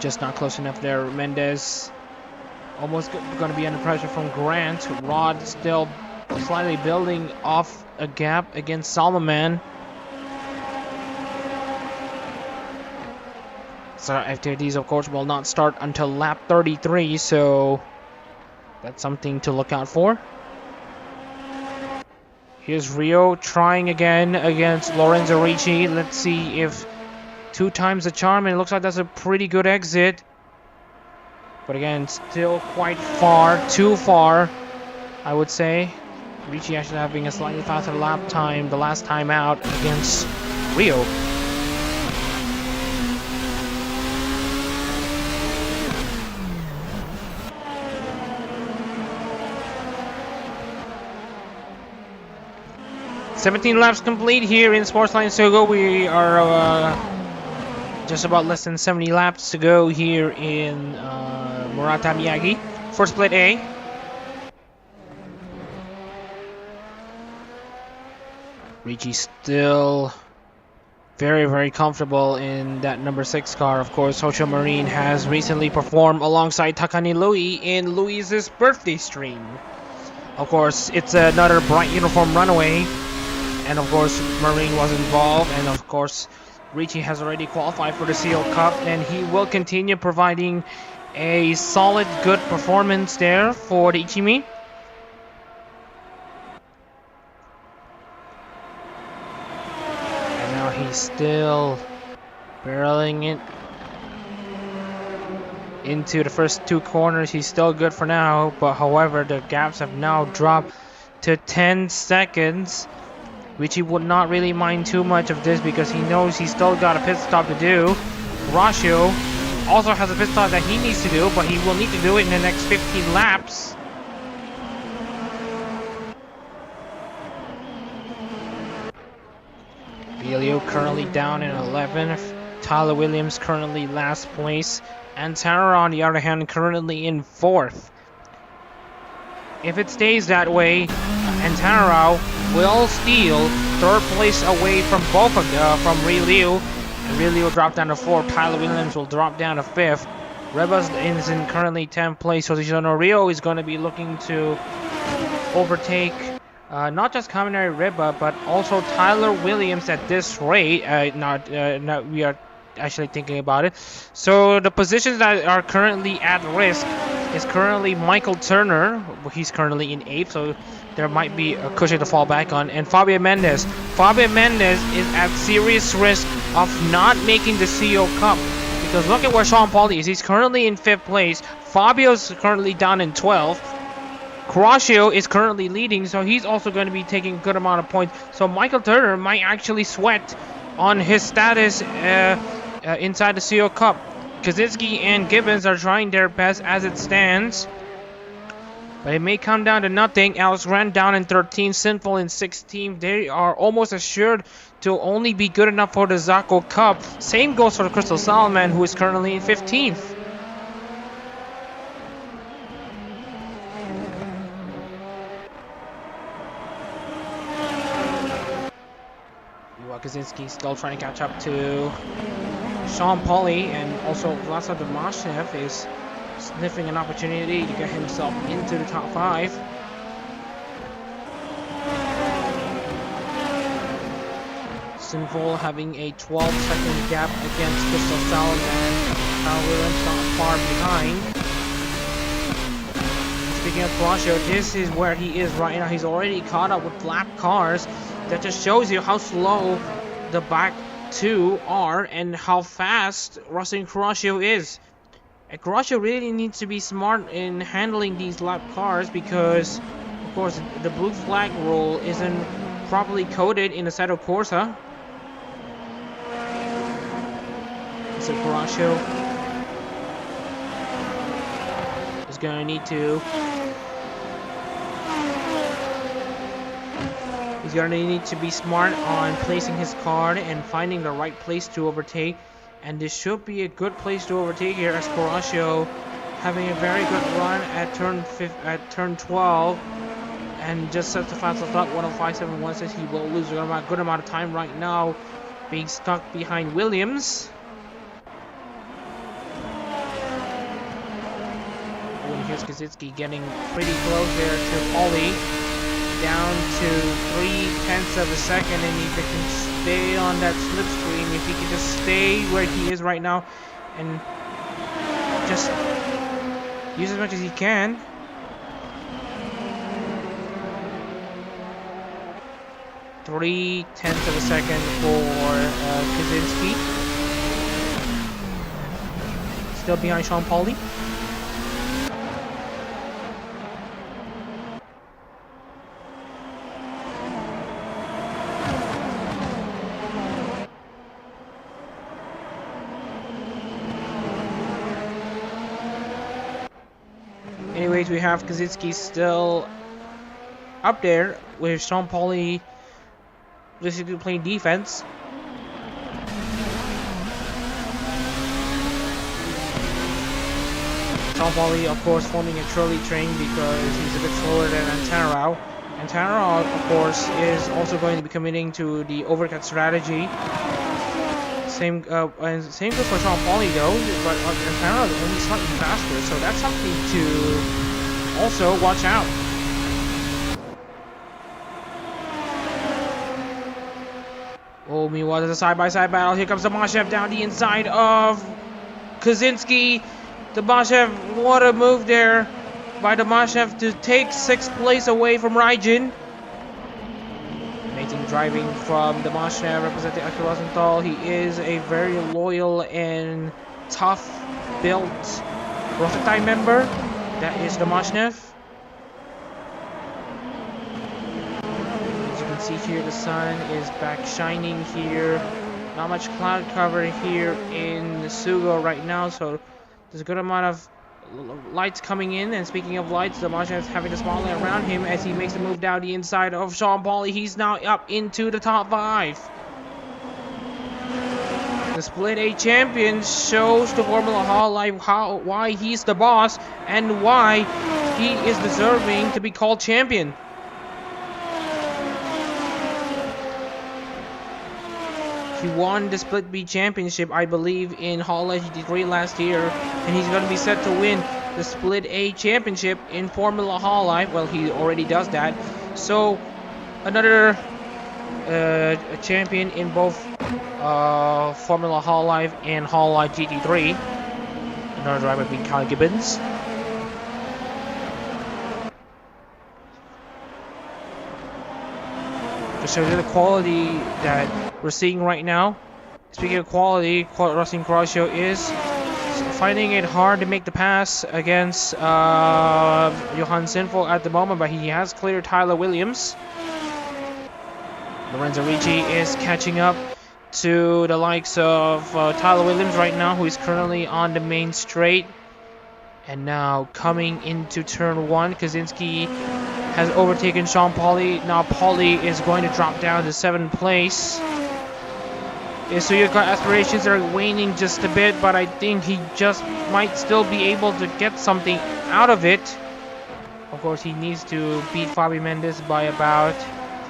Speaker 1: Just not close enough there. Mendes almost going to be under pressure from Grant. Rod still slightly building off a gap against Solomon. So activities of course will not start until lap 33, so that's something to look out for. Here's Rio trying again against Lorenzo Ricci. Let's see if 2 times the charm, and it looks like that's a pretty good exit. But again, still quite far, too far, I would say. Ricci actually having a slightly faster lap time the last time out against Rio. $17 laps complete here in Sportsline Sugo. We are just about less than 70 laps to go here in Murata Miyagi for Split A. Ricci still very, very comfortable in that number 6 car. Of course, Hocho Marine has recently performed alongside Takani Louis in Louis's birthday stream. Of course, it's another bright uniform runaway. And of course, Marine was involved, and of course, Ricci has already qualified for the Tsuyo Cup, and he will continue providing a solid, good performance there for the Ichimi. And now he's still barreling it into the first 2 corners. He's still good for now, but however, the gaps have now dropped to 10 seconds. Ricci would not really mind too much of this because he knows he's still got a pit stop to do. Carrasco also has a pit stop that he needs to do, but he will need to do it in the next 15 laps. Bilio currently down in 11th. Tyler Williams currently last place. And Tara, on the other hand, currently in 4th. If it stays that way, Antara will steal 3rd place away from both of from Ryu. And Ryu will drop down to 4th. Tyler Williams will drop down to 5th. Rebus is in currently 10th place. So Rio is going to be looking to overtake not just Kaminari Reba, but also Tyler Williams at this rate. We are actually thinking about it. So the positions that are currently at risk is currently Michael Turner. He's currently in 8th, so there might be a cushion to fall back on. And Fabio Mendes. Fabio Mendes is at serious risk of not making the Tsuyo Cup. Because look at where Sean Pauli is. He's currently in 5th place. Fabio's currently down in 12th. Kuroshio is currently leading, so he's also going to be taking a good amount of points. So Michael Turner might actually sweat on his status inside the Tsuyo Cup. Kaczynski and Gibbons are trying their best as it stands. But it may come down to nothing. Alex Grant down in 13th, Sinful in 16th. They are almost assured to only be good enough for the Zako Cup. Same goes for Crystal Solomon, who is currently in 15th. Kaczynski still trying to catch up to Sean Pauli, and also Vlasa Domashnev is sniffing an opportunity to get himself into the top 5. Sinful having a 12-second gap against Crystal Salomon. Kyle Williams not far behind. Speaking of Kuroshio, this is where he is right now. He's already caught up with lap cars. That just shows you how slow the back two are and how fast Russell Kuroshio is. And Kuroshio really needs to be smart in handling these lap cars because, of course, the blue flag rule isn't properly coded in the Assetto Corsa. So Kuroshio is going to need to... He's going to need to be smart on placing his card and finding the right place to overtake. And this should be a good place to overtake here, as Kuroshio having a very good run at turn 12. And just sets the fastest up. 105.71 says he will lose a good amount of time right now, being stuck behind Williams. And here's Kaczynski getting pretty close there to Pauli. Down to 0.3 of a second, and if he can stay on that slipstream, if he can just stay where he is right now and just use as much as he can. .3 of a second for Kaczynski. Still behind Sean Pauli. Anyways, we have Kaczynski still up there with Sean Pauli basically playing defense. Sean Pauli, of course, forming a trolley train because he's a bit slower than Antanarao. Antanarao, of course, is also going to be committing to the overcut strategy. Same goes for Sean Pauli though, but Antanarao is only slightly faster, so that's something to also watch out. Oh, meanwhile, there's a side-by-side battle. Here comes Tomashev down the inside of Kaczynski. Tomashev, what a move there by Tomashev to take 6th place away from Raijin. Amazing driving from Tomashev representing Aki Rosenthal. He is a very loyal and tough-built Rosenthal member. That is Tomashev. See here, the sun is back shining here. Not much cloud cover here in Sugo right now, so there's a good amount of lights coming in. And speaking of lights, Tomashev is having the spotlight around him as he makes the move down the inside of Sean Pauli. He's now up into the top 5. The Split A champion shows the Formula Hololive why he's the boss and why he is deserving to be called champion. He won the Split B championship, I believe, in Hololive GT3 last year, and he's going to be set to win the Split A championship in Formula Hololive. Well, he already does that. So, another a champion in both Formula Hololive and Hololive GT3. Another driver being Kyle Gibbons. To show you the quality that we're seeing right now. Speaking of quality, Racing Croatia is finding it hard to make the pass against Johan Sinfo at the moment, but he has cleared Tyler Williams. Lorenzo Ricci is catching up to the likes of Tyler Williams right now, who is currently on the main straight. And now coming into turn 1, Kaczynski has overtaken Sean Pauli. Now Pauli is going to drop down to 7th place. His Tsuyo Cup aspirations are waning just a bit, but I think he just might still be able to get something out of it. Of course, he needs to beat Fabio Mendes by about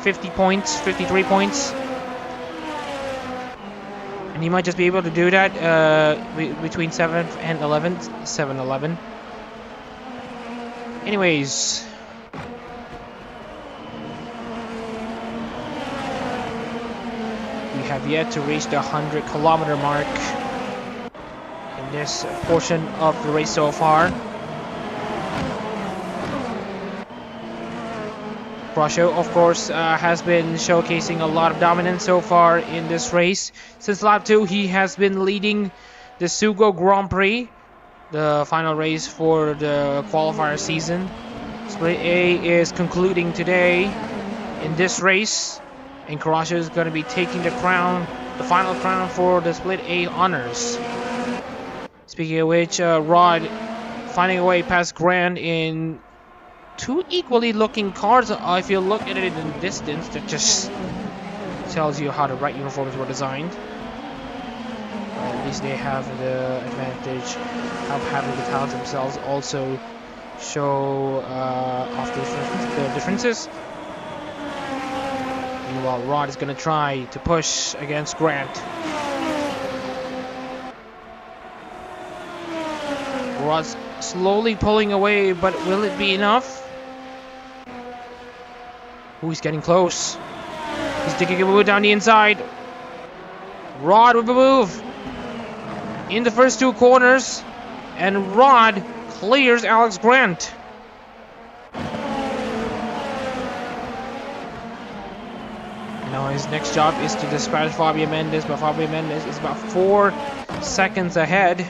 Speaker 1: 50 points, 53 points. And he might just be able to do that between 7th and 11th. 7-11. Anyways. We have yet to reach the 100-kilometer mark in this portion of the race so far. Croatia, of course, has been showcasing a lot of dominance so far in this race. Since lap 2, he has been leading the Sugo Grand Prix, the final race for the qualifier season. Split A is concluding today in this race, and Croatia is going to be taking the crown, the final crown for the Split A honors. Speaking of which, Rod finding a way past Grant in two equally looking cars. If you look at it in the distance, that just tells you how the right uniforms were designed. At least they have the advantage of having the tiles themselves also show off the differences. Meanwhile, Rod is going to try to push against Grant. Rod's slowly pulling away, but will it be enough? He's getting close. He's taking a move down the inside. Rod with a move in the first two corners, and Rod clears Alex Grant. Now his next job is to dispatch Fabio Mendes, but Fabio Mendes is about 4 seconds ahead.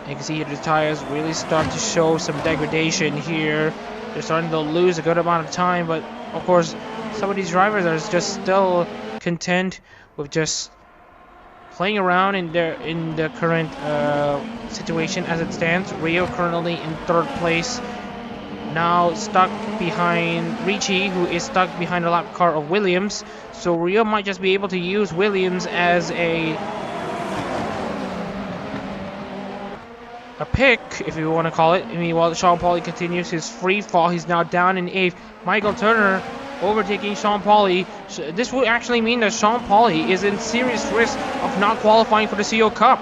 Speaker 1: You can see here the tires really start to show some degradation here. They're starting to lose a good amount of time, but of course some of these drivers are just still content with just playing around in the current situation as it stands. Rio currently in 3rd place, now stuck behind Ricci, who is stuck behind the lap car of Williams. So Rio might just be able to use Williams as a pick, if you want to call it. Meanwhile, Sean Pauli continues his free fall. He's now down in 8th. Michael Turner overtaking Sean Pauli. This would actually mean that Sean Pauli is in serious risk of not qualifying for the Tsuyo Cup.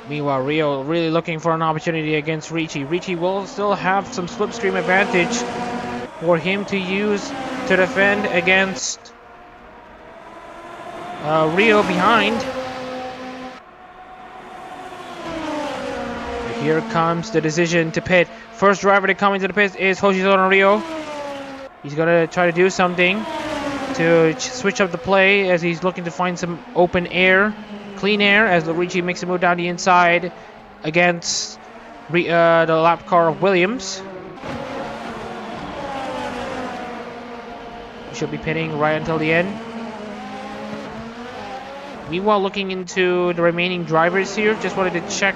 Speaker 1: Meanwhile, Rio really looking for an opportunity against Ricci. Ricci will still have some slipstream advantage for him to use to defend against Rio behind. Here comes the decision to pit. First driver to come into the pit is Hoshizora Rio. He's gonna try to do something to switch up the play as he's looking to find some open air, clean air, as Ricci makes a move down the inside against the lap car of Williams. He should be pitting right until the end. Meanwhile, looking into the remaining drivers here, just wanted to check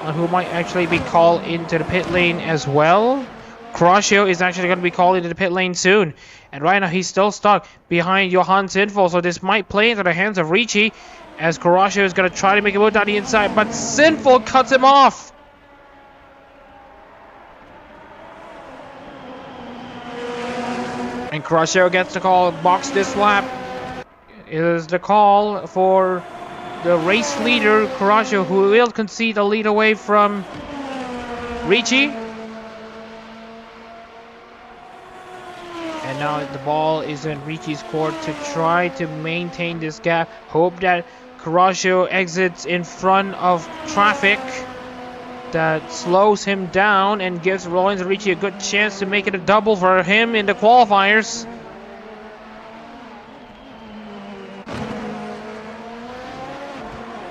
Speaker 1: on who might actually be called into the pit lane as well. Crosio is actually going to be called into the pit lane soon. And right now he's still stuck behind Johan Sinful. So this might play into the hands of Ricci as Crosio is going to try to make a move down the inside. But Sinful cuts him off. And Crosio gets the call. Box this lap. It is the call for the race leader, Crosio, who will concede the lead away from Ricci. And now the ball is in Ricci's court to try to maintain this gap. Hope that Crosio exits in front of traffic that slows him down and gives Rollins and Ricci a good chance to make it a double for him in the qualifiers.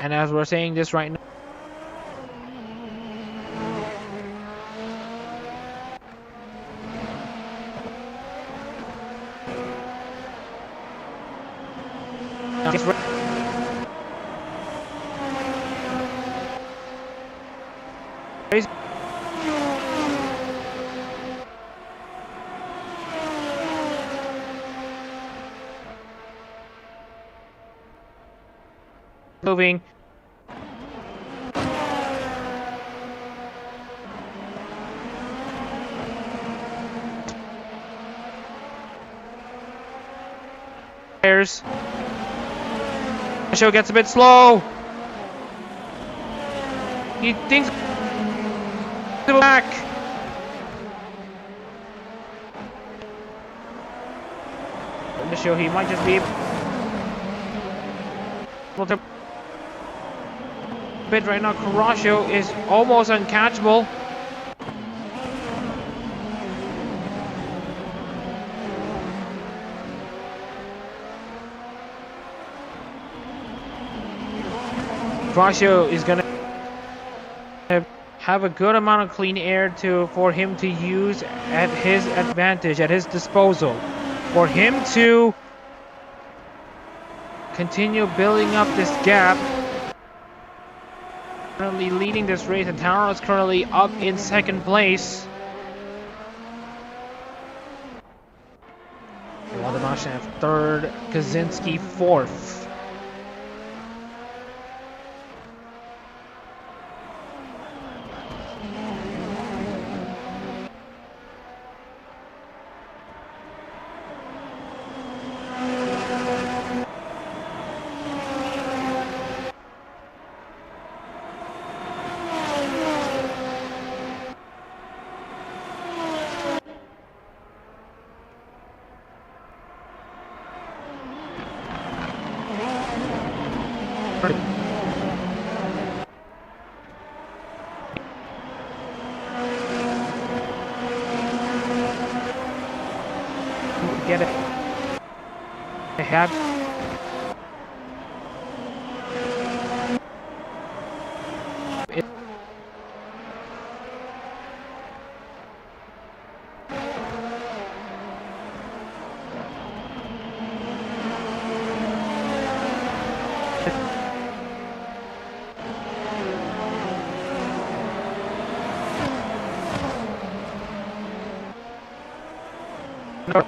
Speaker 1: And as we're saying this right now, moving. The show gets a bit slow. He thinks back. In the show, he might just be able to bit right now. Crosio is almost uncatchable. Crosio is gonna have a good amount of clean air for him to use at his advantage, at his disposal, for him to continue building up this gap. Currently leading this race, and Taro is currently up in second place. Waldemar third, Kaczynski fourth. Get it. They have. It. No.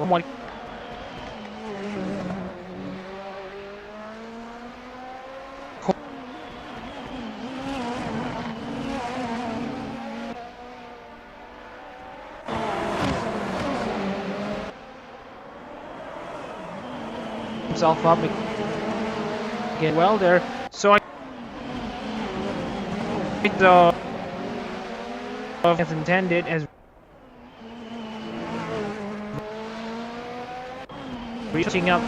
Speaker 1: One. Himself up again. Well there. So I think the as intended as reaching up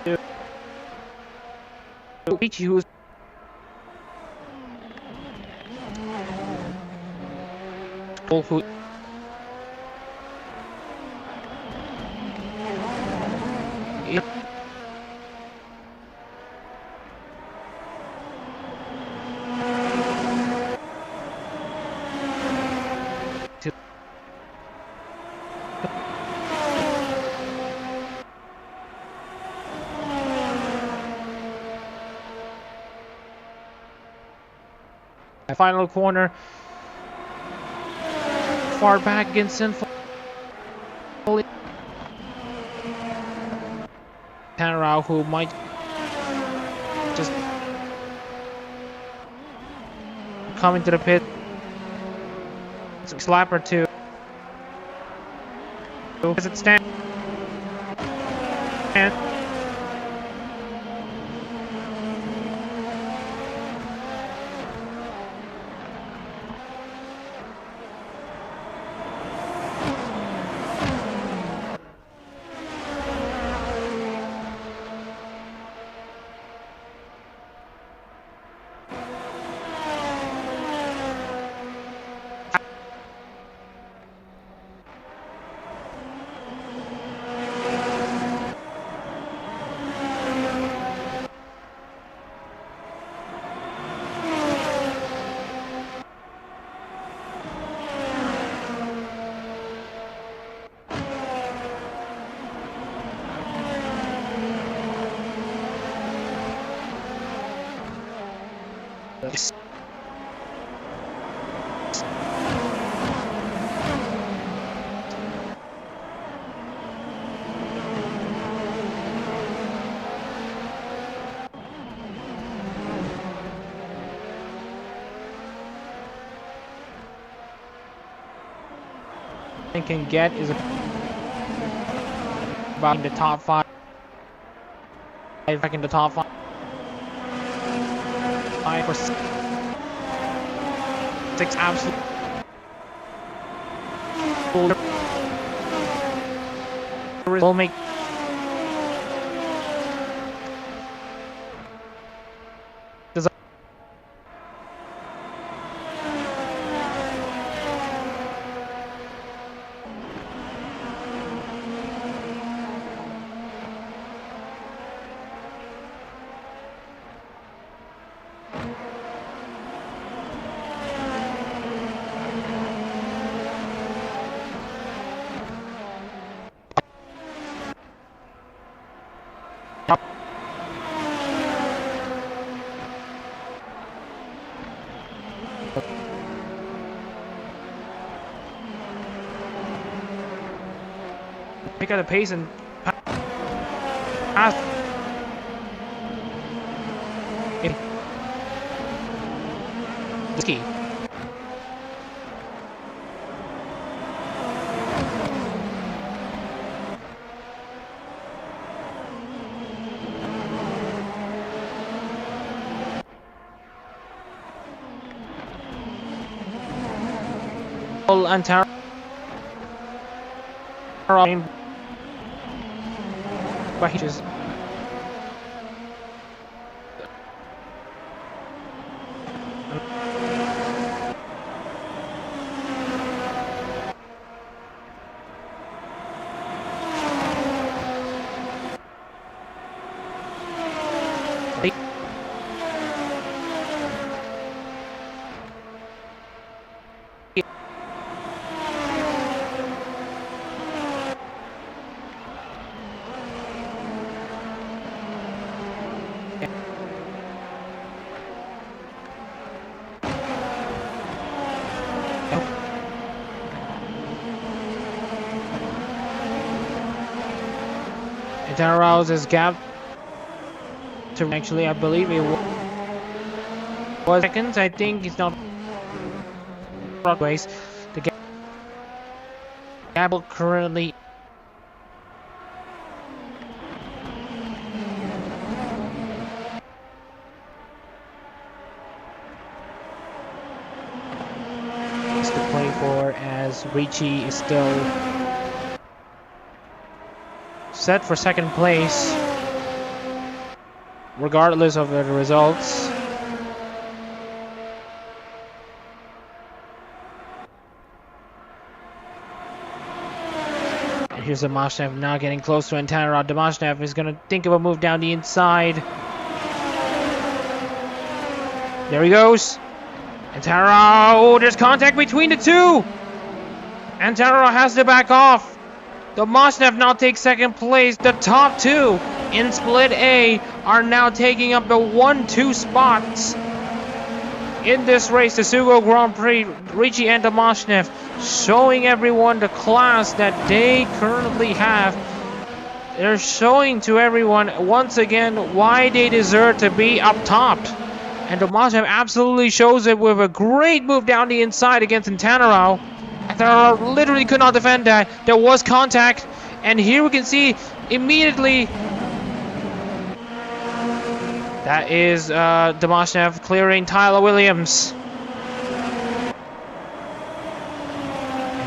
Speaker 1: to Ricci, who's who Final corner. Far back against Sinful. Tanrao, who might just come into the pit. Slap or two. As it stands. Yes. I can get is about the top 5. Back in the top 5. 5 or 6 absolute will make pick up the pace and pass. It's key. And Tara but he just Tara's his gap to actually, I believe it was seconds. I think it's not Broadways. The gap currently is to play for, as Ricci is still set for second place regardless of the results. And here's Damashnev now getting close to Antanarod. Damashnev is going to think of a move down the inside. There he goes. Antanarod, oh, there's contact between the two. Antanarod has to back off. Damashnev now takes second place. The top two in Split A are now taking up the 1-2 spots. in this race, the Sugo Grand Prix, Ricci and Domashnev showing everyone the class that they currently have. They're showing to everyone once again why they deserve to be up top. And Domashnev absolutely shows it with a great move down the inside against Tanaro. Tanaro literally could not defend that. There was contact. And here we can see immediately that is Domashnev clearing Tyler Williams.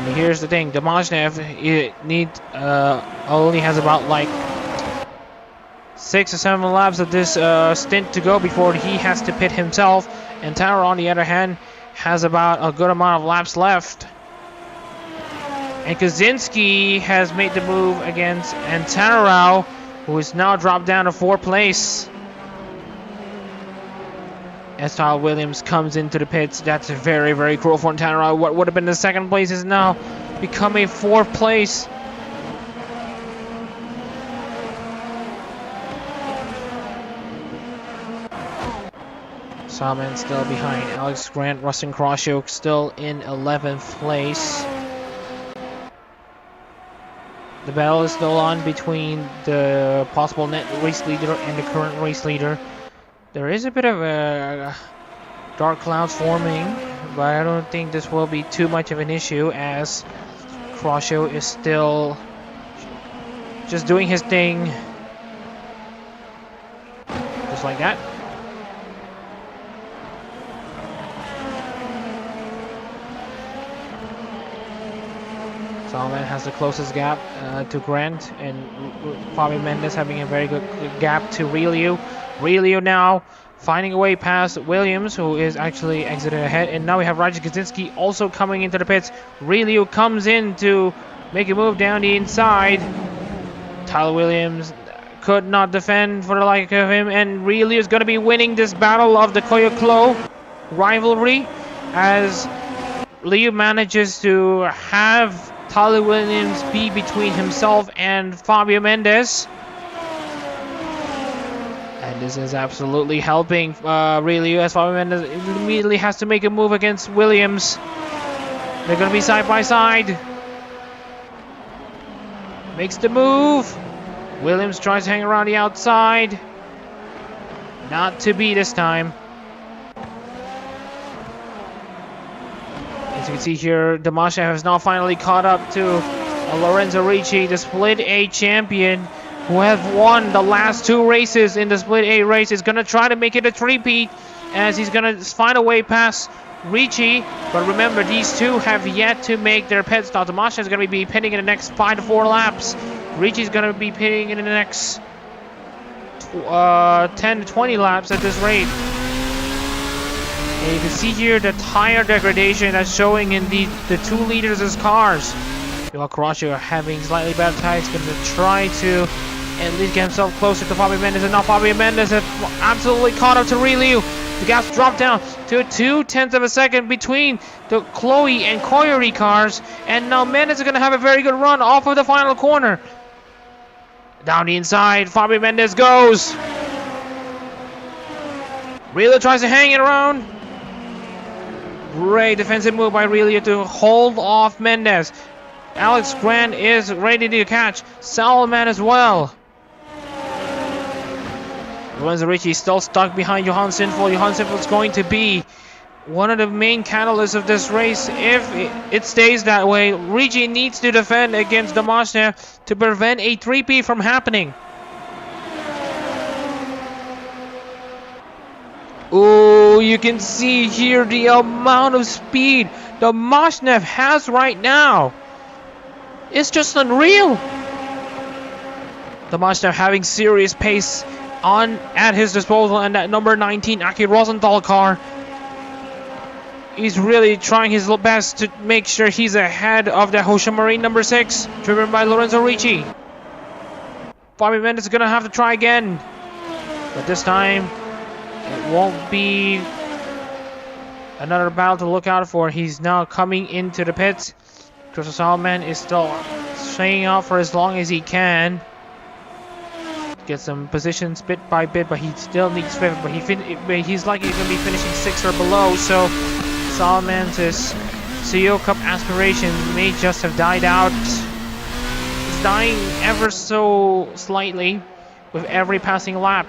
Speaker 1: And here's the thing, Domashnev only has about like 6 or 7 laps of this stint to go before he has to pit himself. And Tanaro, on the other hand, has about a good amount of laps left. And Kaczynski has made the move against Tanaro, who is now dropped down to 4th place. As Tyler Williams comes into the pits, that's very, very cruel for Tanaro. What would have been the 2nd place is now become a 4th place. Salman still behind. Alex Grant, Rustin Kroshook still in 11th place. The battle is still on between the possible net race leader and the current race leader. There is a bit of a dark clouds forming, but I don't think this will be too much of an issue as Kroshook is still just doing his thing. Just like that. Salman has the closest gap to Grant, and Fabio Mendes having a very good gap to Relio. Relio now finding a way past Williams, who is actually exited ahead, and now we have Roger Kaczynski also coming into the pits. Relio comes in to make a move down the inside. Tyler Williams could not defend for the like of him, and Relio is going to be winning this battle of the Koyoklo rivalry as Leo manages to have Tyler Williams be between himself and Fabio Mendes. And this is absolutely helping really, as Fabio Mendes immediately has to make a move against Williams. They're going to be side by side. Makes the move. Williams tries to hang around the outside. Not to be this time. As you can see here, Domashnev has now finally caught up to Lorenzo Ricci, the Split A champion, who has won the last 2 races in the Split A race. Is going to try to make it a 3-peat as he's going to find a way past Ricci. But remember, these two have yet to make their pit stop. Domashnev is going to be pitting in the next 5 to 4 laps. Ricci is going to be pitting in the next 10 to 20 laps at this rate. And you can see here the tire degradation that's showing in the 2 leaders' cars. While Kroshook having slightly better tires, going to try to at least get himself closer to Fabio Mendes. And now Fabio Mendes has absolutely caught up to Relio. The gap's dropped down to 0.2 of a second between the Chloe and Koyori cars. And now Mendes is going to have a very good run off of the final corner. Down the inside, Fabio Mendes goes. Relio tries to hang it around. Great defensive move by Relio to hold off Mendes. Alex Grant is ready to catch Salman as well. Lorenzo Ricci still stuck behind Johan Sinful. Johan Sinful is going to be one of the main catalysts of this race. If it stays that way, Ricci needs to defend against Domashnev to prevent a 3-peat from happening. Oh, you can see here the amount of speed Domashnev has right now. It's just unreal. Domashnev having serious pace at his disposal, and that number 19 Aki Rosenthal car. He's really trying his best to make sure he's ahead of the Hosha Marine number 6, driven by Lorenzo Ricci. Fabio Mendes is going to have to try again. But this time, it won't be another battle to look out for. He's now coming into the pits. Christopher Salman is still staying out for as long as he can. get some positions bit by bit, but he still needs 5th. But he's likely going to be finishing 6th or below. So Salamantis' Tsuyo Cup aspirations may just have died out. It's dying ever so slightly with every passing lap.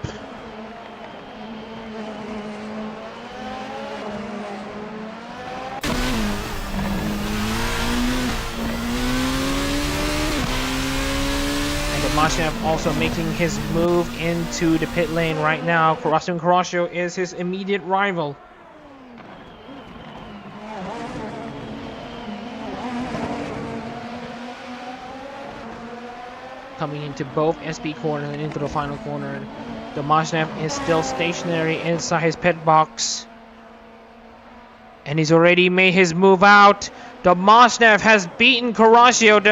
Speaker 1: Mashnev also making his move into the pit lane right now. Kurashio is his immediate rival. Coming into both SB corner and into the final corner. Mashnev is still stationary inside his pit box. And he's already made his move out. Mashnev has beaten Kurashio.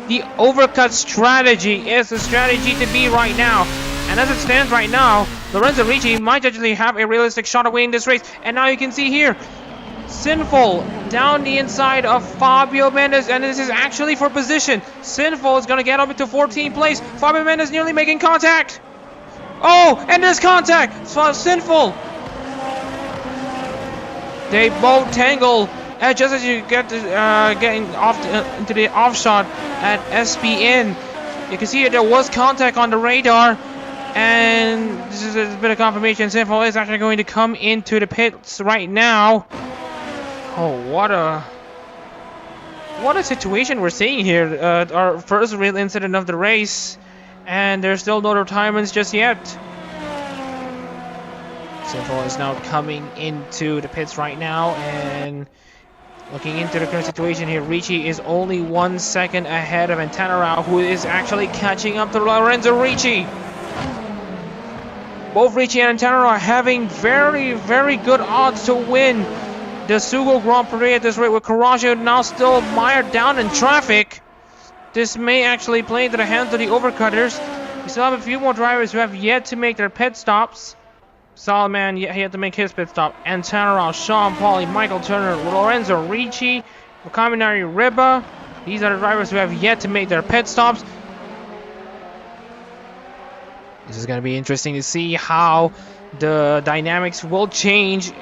Speaker 1: The overcut strategy is the strategy to be right now. And as it stands right now, Lorenzo Ricci might actually have a realistic shot away in this race. And now you can see here, Sinful down the inside of Fabio Mendes. And this is actually for position. Sinful is going to get up into 14th place. Fabio Mendes nearly making contact. Oh, and there's contact. So Sinful. They both tangle. Just as you get to, getting off into the off shot at SPN, you can see there was contact on the radar, and this is a bit of confirmation. Sinful is actually going to come into the pits right now. Oh, what a situation we're seeing here. Our first real incident of the race, and there's still no retirements just yet. Sinful is now coming into the pits right now, and looking into the current situation here, Ricci is only 1 second ahead of Antanarao, who is actually catching up to Lorenzo Ricci. Both Ricci and Antanarao are having very, very good odds to win the Sugo Grand Prix at this rate, with Kurashio now still mired down in traffic. This may actually play into the hands of the overcutters. We still have a few more drivers who have yet to make their pit stops. Solomon, he had to make his pit stop. Antanarao, Sean Pauli, Michael Turner, Lorenzo Ricci, Kaminari Riba. These are the drivers who have yet to make their pit stops. This is going to be interesting to see how the dynamics will change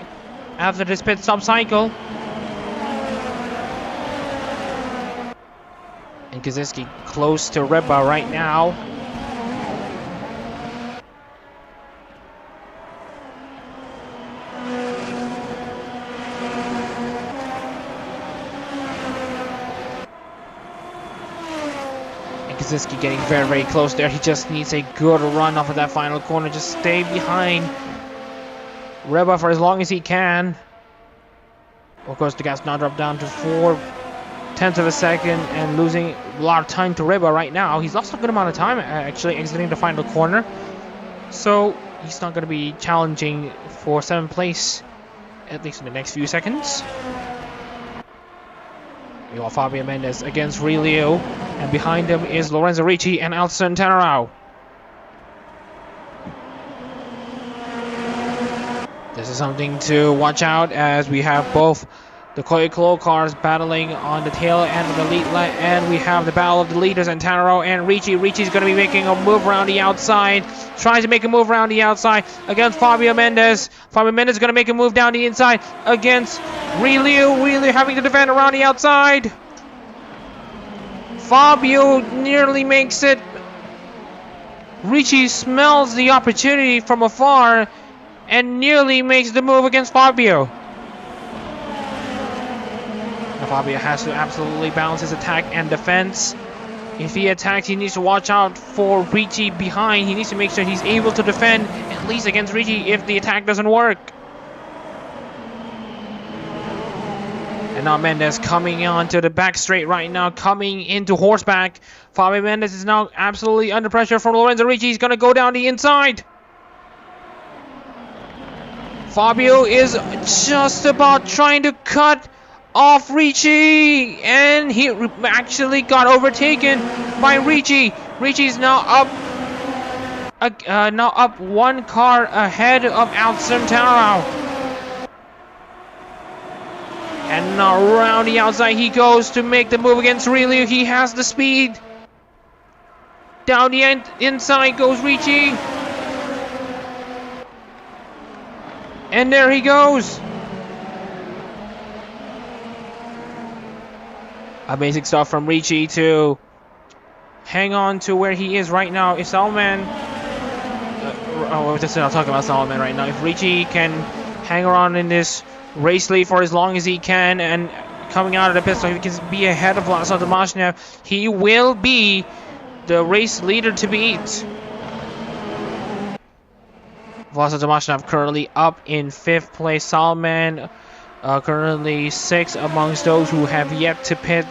Speaker 1: after this pit stop cycle. And Kaczynski close to Riba right now. Kaczynski getting very, very close there. He just needs a good run off of that final corner. Just stay behind Riba for as long as he can. Of course, the gas now dropped down to 0.4 of a second and losing a lot of time to Riba right now. He's lost a good amount of time actually exiting the final corner. So he's not going to be challenging for 7th place, at least in the next few seconds. We got Fabio Mendes against Relio, and behind him is Lorenzo Ricci and Alson Tanarao. This is something to watch out, as we have both the Koiklo cars battling on the tail end of the lead, and we have the battle of the leaders, and Tanarao and Ricci. Ricci's going to be making a move around the outside, tries to make a move around the outside against Fabio Mendes. Fabio Mendes is going to make a move down the inside against Relio. Relio having to defend around the outside. Fabio nearly makes it. Ricci smells the opportunity from afar and nearly makes the move against Fabio. Now Fabio has to absolutely balance his attack and defense. If he attacks, he needs to watch out for Ricci behind. He needs to make sure he's able to defend, at least against Ricci, if the attack doesn't work. And now Mendes coming onto the back straight right now, coming into horseback. Fabio Mendes is now absolutely under pressure from Lorenzo Ricci. He's going to go down the inside. Fabio is just about trying to cut off Ricci, and he actually got overtaken by Ricci. Ricci's now up one car ahead of Alcim Tanarao. And now around the outside he goes to make the move against Relio. He has the speed. Down the end, inside goes Ricci. And there he goes. Amazing stuff from Ricci to hang on to where he is right now. If Salman... I'll talk about Salman right now. If Ricci can hang around in this race lead for as long as he can and coming out of the pit so he can be ahead of Vladislav Domashnev, he will be the race leader to beat. Vladislav Domashnev currently up in 5th place. Salman currently 6th amongst those who have yet to pit.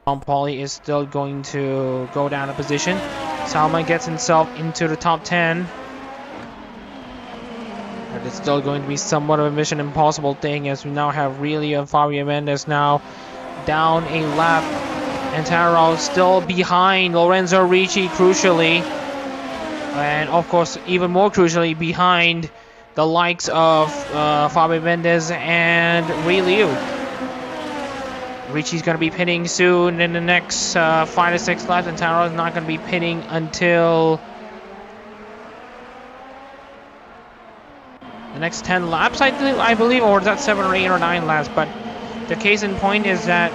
Speaker 1: Pauly is still going to go down a position. Salman gets himself into the top 10. But it's still going to be somewhat of a mission impossible thing as we now have Really and Fabio Mendes now down a lap. And Taro still behind Lorenzo Ricci crucially. And of course even more crucially behind the likes of Fabio Mendes and Really. Ricci's going to be pitting soon in the next 5 to 6 laps, and Taro is not going to be pitting until the next 10 laps, I believe, or is that 7 or 8 or 9 laps? But the case in point is that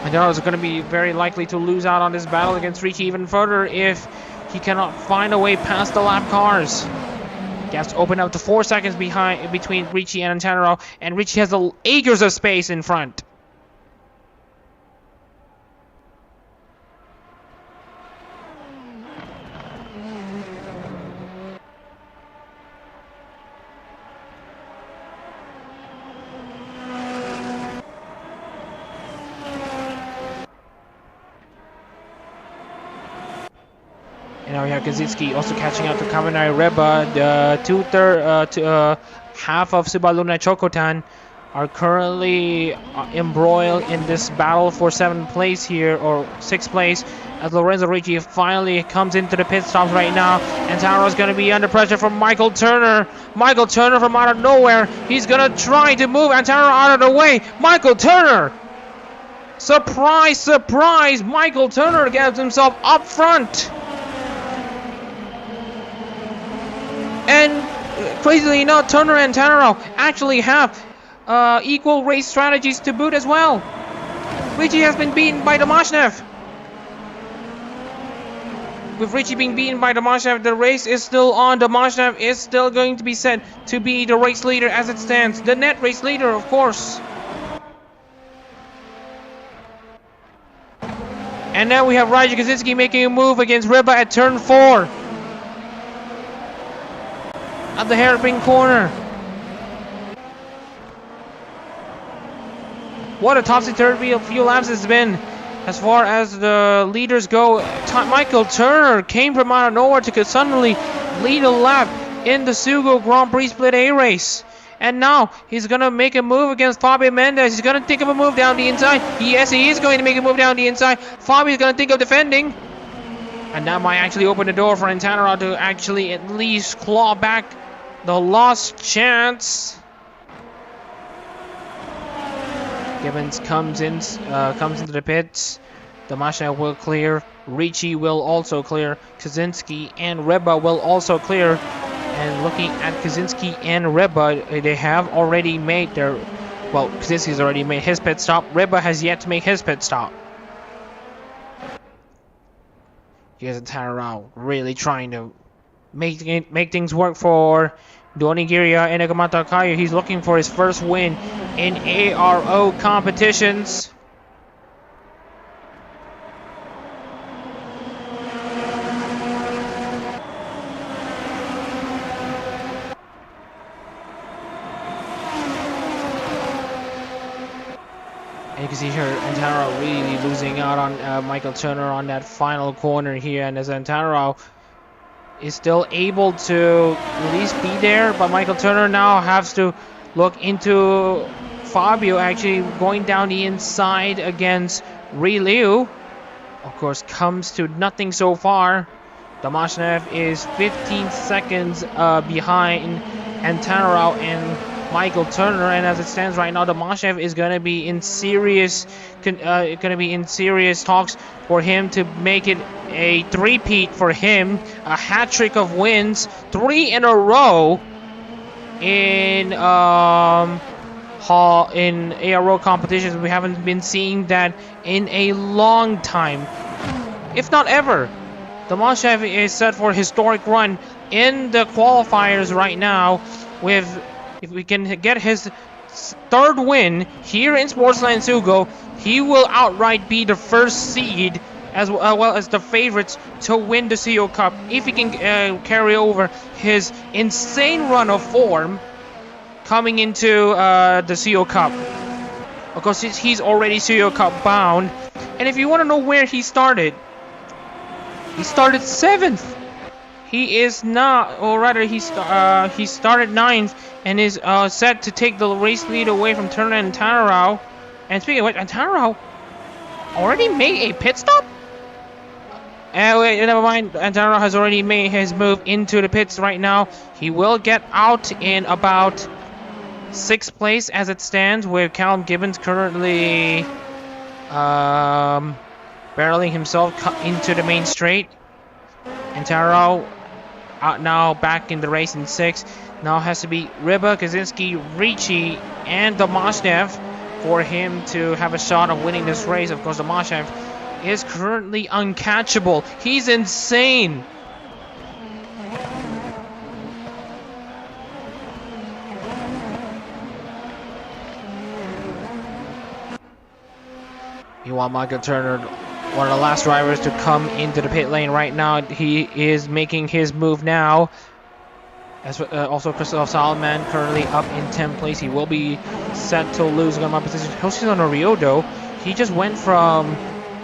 Speaker 1: Taro is going to be very likely to lose out on this battle against Ricci even further if he cannot find a way past the lap cars. He has to open up to 4 seconds between Ricci and Taro, and Ricci has acres of space in front. And now we have Kaczynski also catching up to Kaminari Reba. The half of Subaru and Chokotan are currently embroiled in this battle for 7th place here, or 6th place, as Lorenzo Ricci finally comes into the pit stops right now. And Taro's going to be under pressure from Michael Turner. Michael Turner from out of nowhere. He's going to try to move Antaro out of the way. Michael Turner! Surprise, surprise! Michael Turner gets himself up front. And crazily enough, Turner and Taro actually have equal race strategies to boot as well. Ricci has been beaten by Domashnev. With Ricci being beaten by Domashnev, the race is still on. Domashnev is still going to be set to be the race leader as it stands. The net race leader, of course. And now we have Raja Kaczynski making a move against Reba at turn 4. At the hairpin corner. What a topsy-turvy few laps it's been as far as the leaders go. Michael Turner came from out of nowhere to suddenly lead a lap in the Sugo Grand Prix Split A race. And now he's going to make a move against Fabio Mendes. He's going to think of a move down the inside. Yes, he is going to make a move down the inside. Fabio's going to think of defending. And that might actually open the door for Antara to actually at least claw back the lost chance. Gibbons comes into the pits. Domashnev will clear. Ricci will also clear. Kaczynski and Reba will also clear. And looking at Kaczynski and Reba, they have already made their... Well, Kaczynski's already made his pit stop. Reba has yet to make his pit stop. Here's Antara really trying to make things work for Donigiria and Nagamata Kayu. He's looking for his first win in ARO competitions. And you can see here Antaro really losing out on Michael Turner on that final corner here, and as Antaro is still able to at least be there, but Michael Turner now has to look into Fabio actually going down the inside against Liu. Of course, comes to nothing so far. Domashnev is 15 seconds behind Antaro, and Michael Turner, and as it stands right now, Tomashev is gonna be in serious talks for him to make it a three-peat for him, a hat trick of wins, 3 in a row in ARO competitions. We haven't been seeing that in a long time, if not ever. Tomashev is set for a historic run in the qualifiers right now. If we can get his third win here in Sportsland Sugo, he will outright be the first seed as well as the favorites to win the Tsuyo Cup. If he can carry over his insane run of form coming into the Tsuyo Cup. Of course, he's already Tsuyo Cup bound. And if you want to know where he started 7th. He is not, or rather, he started 9th and is set to take the race lead away from Turner and Tanarao. And speaking of which, Tanarao already made a pit stop? Wait, never mind. Tanarao has already made his move into the pits right now. He will get out in about 6th place as it stands, with Callum Gibbons currently barreling himself into the main straight. And Tanarao now back in the race in 6th. Now has to be Ryba, Kaczynski, Ricci, and Tomashev for him to have a shot of winning this race. Of course, Tomashev is currently uncatchable. He's insane. Meanwhile, Michael Turner, one of the last drivers to come into the pit lane right now, he is making his move now. As also Christoph Salman currently up in 10th place. He will be set to lose on my position. Hoshizano Ryodo, he just went from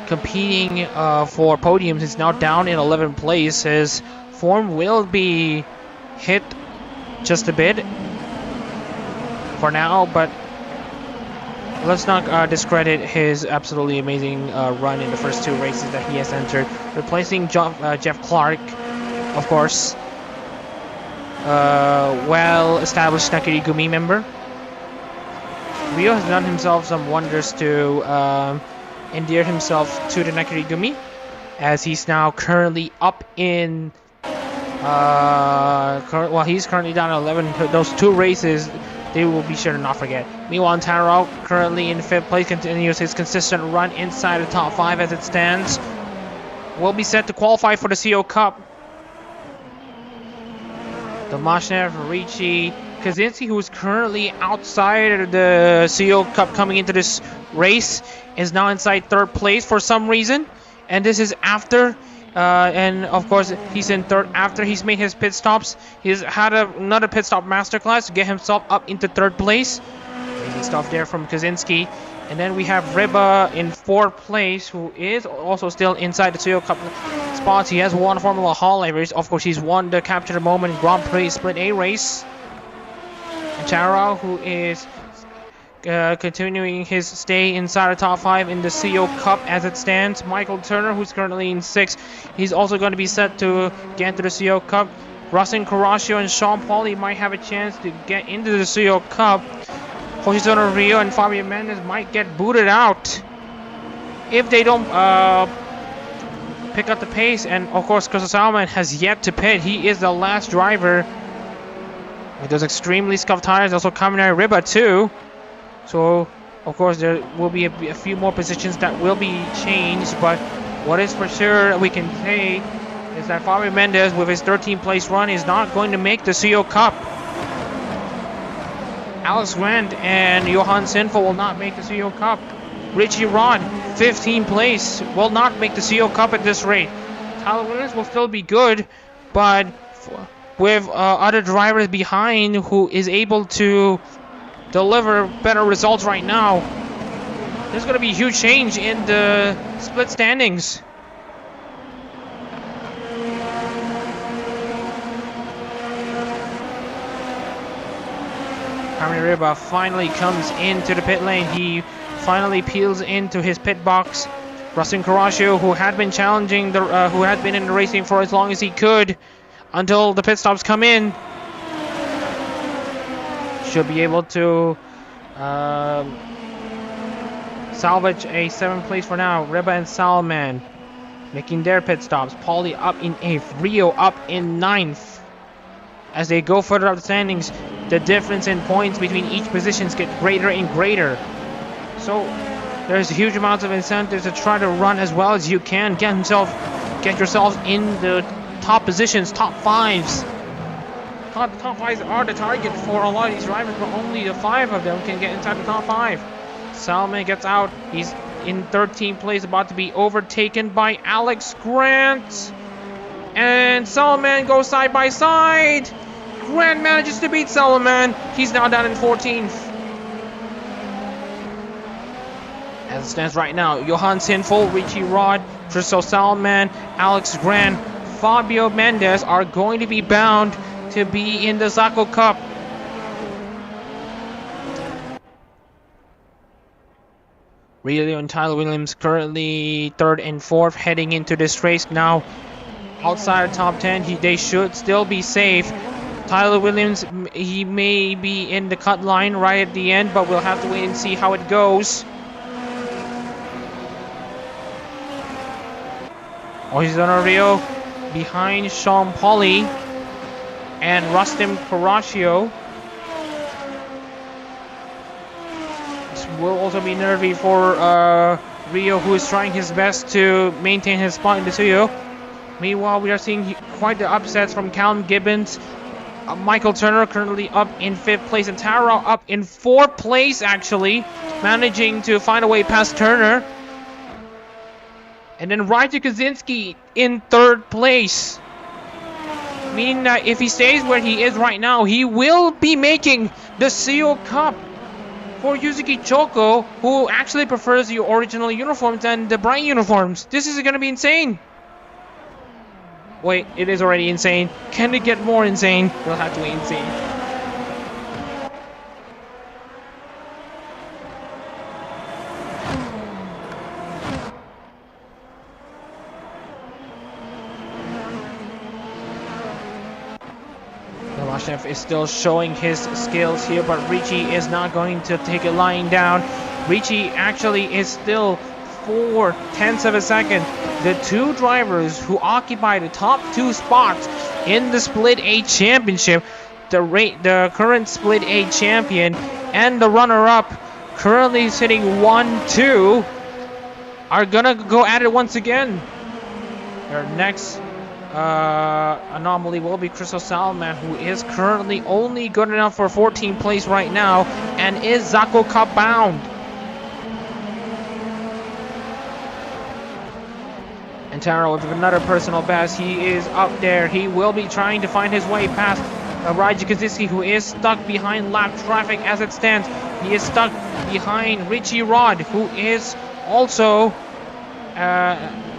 Speaker 1: competing for podiums. He's now down in 11th place. His form will be hit just a bit for now, but let's not discredit his absolutely amazing run in the first 2 races that he has entered. Replacing Jeff Clark, of course. Well-established Nakiri Gumi member. Ryo has done himself some wonders to endear himself to the Nakiri Gumi, as he's now currently up in he's currently down at 11. Those 2 races they will be sure to not forget. Meanwhile, Tanarao currently in 5th place continues his consistent run inside the top 5 as it stands. Will be set to qualify for the Tsuyo Cup. Tomashev, Ricci, Kaczynski, who is currently outside of the Tsuyo Cup coming into this race, is now inside 3rd place for some reason. And this is after, and of course, he's in 3rd after he's made his pit stops. He's had another pit stop masterclass to get himself up into 3rd place. Amazing stuff there from Kaczynski. And then we have Ryba in 4th place, who is also still inside the Tsuyo Cup spots. He has won Formula Hololive race. Of course, he's won the Capture the Moment Grand Prix Split A race. And Tanarao, who is continuing his stay inside the top 5 in the Tsuyo Cup as it stands. Michael Turner, who's currently in 6th. He's also going to be set to get into the Tsuyo Cup. Rasen Karashio and Sean Pauli might have a chance to get into the Tsuyo Cup. Hoshizano Ryo and Fabio Mendes might get booted out if they don't pick up the pace. And of course, Christoph Salman has yet to pit. He is the last driver with those extremely scuffed tires. Also Kaminari Ryba too. So of course there will be a few more positions that will be changed, but what is for sure we can say is that Fabio Mendes, with his 13th place run, is not going to make the Tsuyo Cup. Alex Grant and Johan Sinfo will not make the Tsuyo Cup. Richie Rod, 15th place, will not make the Tsuyo Cup at this rate. Tyler Williams will still be good, but with other drivers behind who is able to deliver better results right now, there's going to be a huge change in the split standings. Kaminari Ryba finally comes into the pit lane. He finally peels into his pit box. Rasen Karashio, who had been challenging who had been in the racing for as long as he could until the pit stops come in. should be able to salvage a 7th place for now. Reba and Salman making their pit stops. Paulie up in 8th. Rio up in 9th. As they go further up the standings, the difference in points between each positions get greater and greater. So there's huge amounts of incentives to try to run as well as you can. Get yourselves in the top positions, top 5s. Top 5s are the target for a lot of these drivers, but only the 5 of them can get inside the top 5. Salman gets out. He's in 13th place, about to be overtaken by Alex Grant. And Salman goes side by side. Grant manages to beat Salman. He's now down in 14th. As it stands right now, Johan Sinful, Richie Rod, Tristan Salman, Alex Grant, Fabio Mendes are going to be bound to be in the SUGO Cup. Rio and Tyler Williams currently 3rd and 4th heading into this race now. Outside of top 10, they should still be safe. Tyler Williams, he may be in the cut line right at the end, but we'll have to wait and see how it goes. Horizontal Rio behind Sean Pauly and Rustem Caraccio. This will also be nervy for Rio, who is trying his best to maintain his spot in the Tsuyo. Meanwhile, we are seeing quite the upsets from Callum Gibbons. Michael Turner currently up in 5th place, and Tara up in 4th place, actually, managing to find a way past Turner. And then Ryder Kaczynski in 3rd place, meaning that if he stays where he is right now, he will be making the Tsuyo Cup for Yuzuki Choko, who actually prefers the original uniforms than the bright uniforms. This is going to be insane. Wait, it is already insane. Can it get more insane? We'll have to wait and see. Lavashnev is still showing his skills here, but Ricci is not going to take it lying down. Ricci actually is still 0.4 of a second. The 2 drivers who occupy the top 2 spots in the Split A Championship, the current Split A champion and the runner-up, currently sitting 1-2, are gonna go at it once again. Their next anomaly will be Crystal Salman, who is currently only good enough for 14th place right now and is SUGO Cup bound. And Taro with another personal best. He is up there. He will be trying to find his way past Ryder Kaczynski, who is stuck behind lap traffic as it stands. He is stuck behind Richie Rod, who is also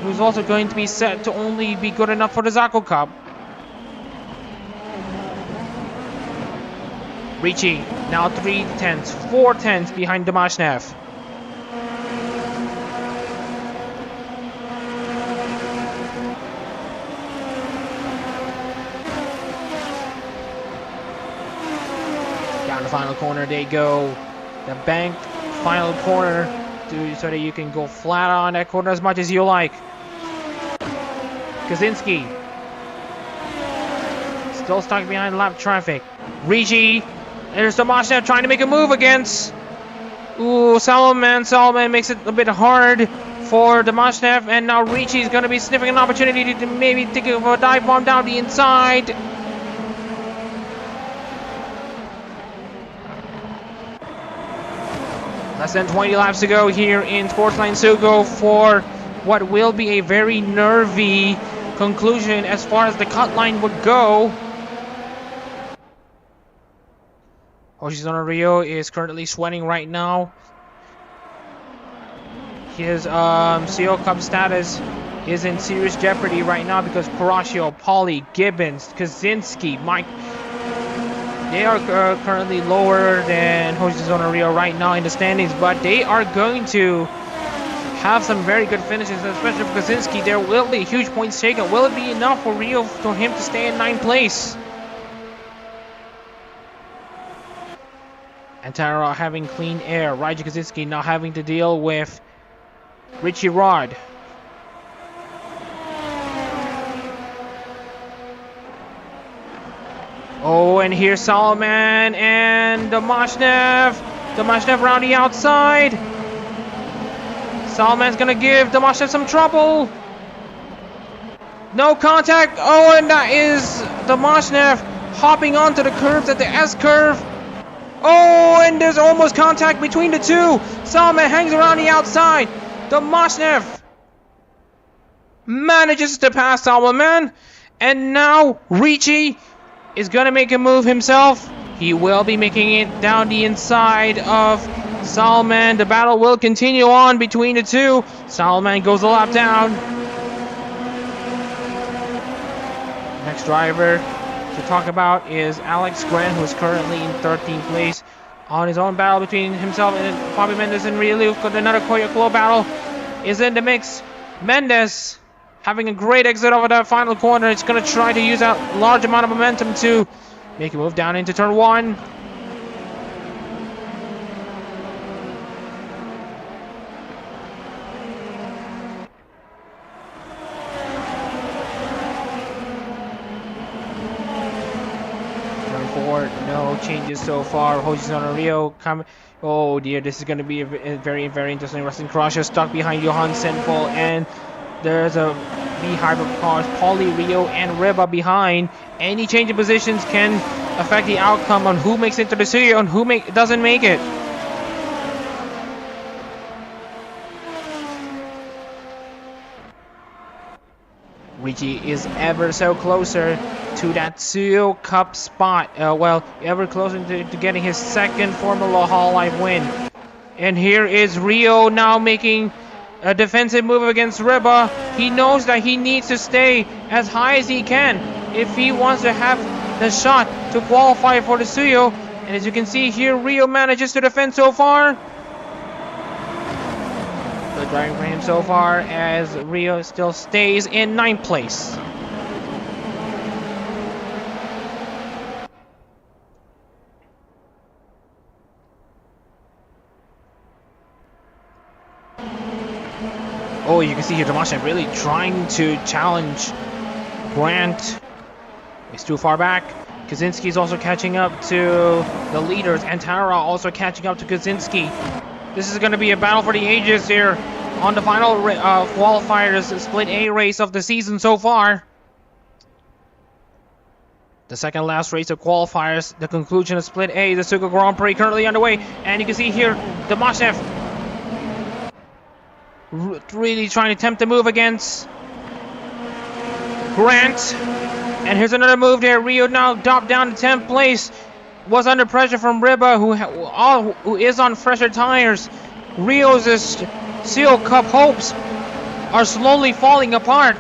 Speaker 1: who's also going to be set to only be good enough for the SUGO Cup. Richie now 4 tenths behind Damashnev. Down the final corner they go. The banked final corner so that you can go flat on that corner as much as you like. Kaczynski still stuck behind lap traffic. Ricci, there's Damashnev trying to make a move against. Ooh, Salman makes it a bit hard for Damashnev, and now Ricci is going to be sniffing an opportunity to maybe take a dive bomb down the inside. Less than 20 laps to go here in Sportsline Sugo for what will be a very nervy conclusion as far as the cut line would go. Hoshizuna Ryo is currently sweating right now. His Tsuyo Cup status is in serious jeopardy right now because Caraccio, Pauly, Gibbons, Kaczynski, Mike, they are currently lower than Hoshizuna Ryo right now in the standings, but they are going to have some very good finishes, especially for Kaczynski. There will be a huge points taken. Will it be enough for Ryo for him to stay in 9th place? Antara having clean air. Ryuji Kaczynski now having to deal with Richie Rod. Oh, and here's Salman and Domashnev. Domashnev around the outside. Salman's gonna give Domashnev some trouble. No contact. Oh, and that is Domashnev hopping onto the curves at the S curve. Oh, and there's almost contact between the two. Salman hangs around the outside. Domashnev manages to pass Salman. And now Richie is going to make a move himself. He will be making it down the inside of Salman. The battle will continue on between the two. Salman goes a lap down. Next driver to talk about is Alex Grant, who is currently in 13th place on his own battle between himself and Bobby Mendes and Riolu. Got another Koyoklo battle is in the mix. Mendes having a great exit over that final corner. It's going to try to use that large amount of momentum to make a move down into turn 1. No changes so far. Hojisan Rio come. Oh dear, this is going to be a very, very interesting wrestling crush. Stuck behind Johan Senpol, and there's a beehive of cars. Paulie, Rio, and Reba behind. Any change in positions can affect the outcome on who makes it to the Suyo and who doesn't make it. Richie is ever so closer to that Tsuyo Cup spot. Well, ever closer to getting his second Formula Hololive win. And here is Rio now making a defensive move against Reba. He knows that he needs to stay as high as he can if he wants to have the shot to qualify for the Tsuyo. And as you can see here, Rio manages to defend so far. Good driving for him so far as Rio still stays in 9th place. Oh, you can see here Tomashev really trying to challenge Grant. He's too far back. Kaczynski is also catching up to the leaders, and Tara also catching up to Kaczynski. This is going to be a battle for the ages here on the final qualifiers split A race of the season so far. The second last race of qualifiers, the conclusion of split A, the Sugo Grand Prix currently underway, and you can see here Tomashev really trying to tempt the move against Grant. And here's another move there. Rio now dropped down to 10th place. Was under pressure from Riba, who is on fresher tires. Rio's Tsuyo Cup hopes are slowly falling apart.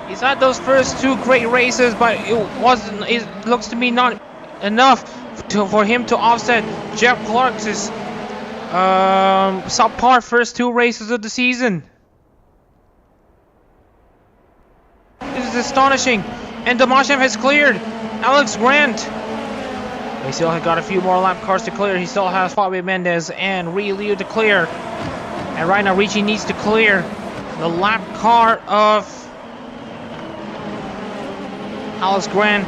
Speaker 1: He's had those first two great races, but it looks to me not enough for him to offset Jeff Clark's subpar first two races of the season. This is astonishing. And Tomashev has cleared Alex Grant. He still has got a few more lap cars to clear. He still has Fabio Mendes and Riolu to clear. And right now Richie needs to clear the lap car of Alex Grant.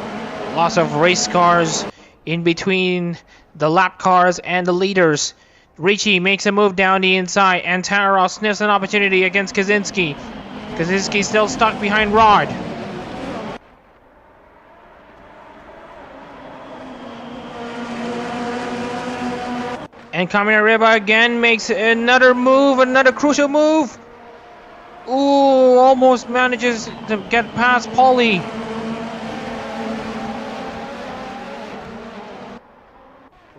Speaker 1: Lots of race cars in between the lap cars and the leaders. Richie makes a move down the inside, and Tara sniffs an opportunity against Kaczynski. Kaczynski still stuck behind Rod. And Kamina Riba again makes another move, another crucial move. Ooh, almost manages to get past Paulie.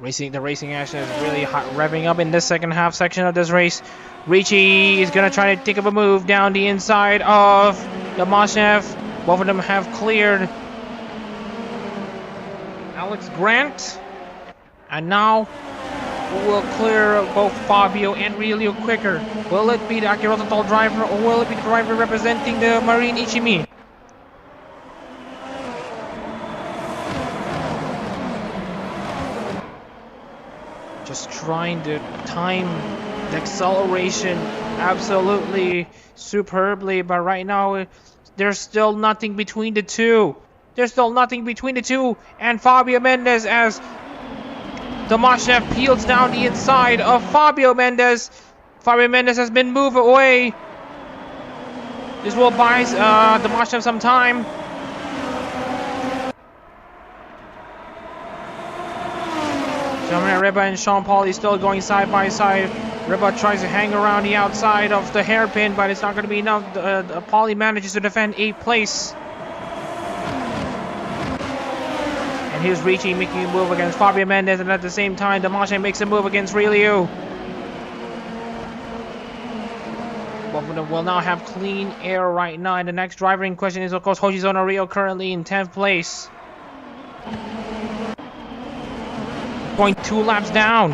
Speaker 1: The racing action is really hot, revving up in this second half section of this race. Richie is going to try to take up a move down the inside of Tomashev. Both of them have cleared Alex Grant. And now will clear both Fabio and Riolu quicker. Will it be the Akira Total driver, or will it be the driver representing the Marine Ichimi? Just trying to time the acceleration absolutely superbly, but right now there's still nothing between the two. There's still nothing between the two, and Fabio Mendes as Tomashev peels down the inside of Fabio Mendes. Fabio Mendes has been moved away. This will buy Tomashev some time. Ribba and Sean Pauli still going side by side. Ribba tries to hang around the outside of the hairpin, but it's not going to be enough. Pauli manages to defend 8th place. And here's Ricci making a move against Fabio Mendes, and at the same time, Tomashev makes a move against Ryu. We'll now have clean air right now, and the next driver in question is, of course, Hoshizono Ryo, currently in 10th place. 0.2 laps down.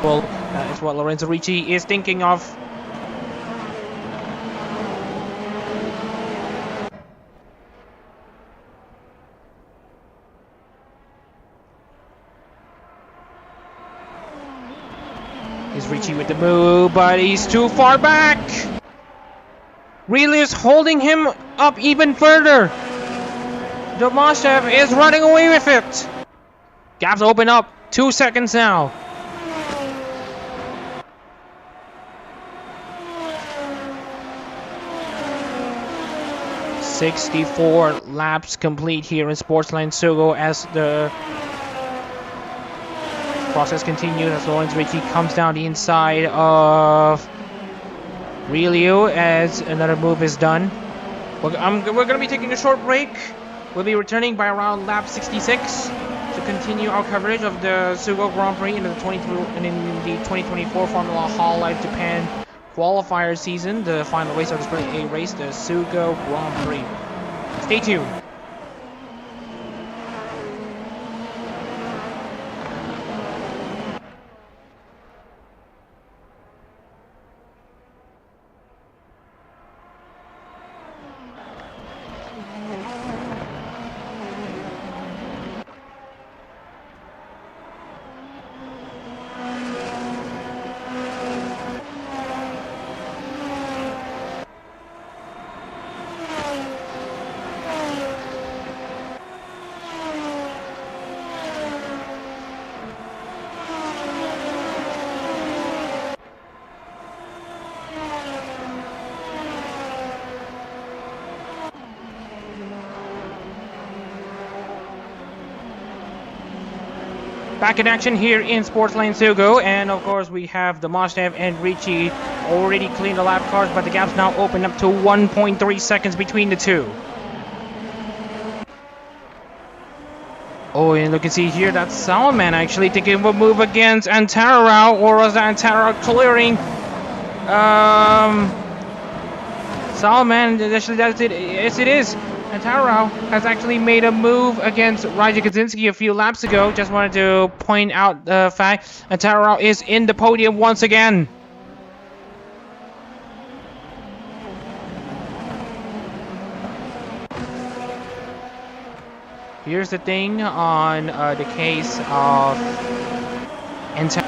Speaker 1: Well, that is what Lorenzo Ricci is thinking of. Is Ricci with the move, but he's too far back. Really is holding him up even further. Tomashev is running away with it. Gaps open up. 2 seconds now. "64 laps complete here in Sportsline Sugo as the process continues as Lorenzo Ricci comes down the inside of Ryu as another move is done. We're going to be taking a short break. We'll be returning by around lap 66 to continue our coverage of the Sugo Grand Prix in the 2024 Formula Hololive Japan Qualifiers season, the final race of the Sprint A race, the Sugo Grand Prix. Stay tuned. Back in action here in Sportsline Sugo, and of course we have Tomashev and Ricci already cleaned the lap cars, but the gap's now open up to 1.3 seconds between the two. Oh, and look and see here, that's Salman actually taking a move against Antarao, or was that Antarao clearing? Salman, actually that's it. Yes, it is. Antarao has actually made a move against Raja Kaczynski a few laps ago. Just wanted to point out the fact Antarao is in the podium once again. Here's the thing on the case of Antarao.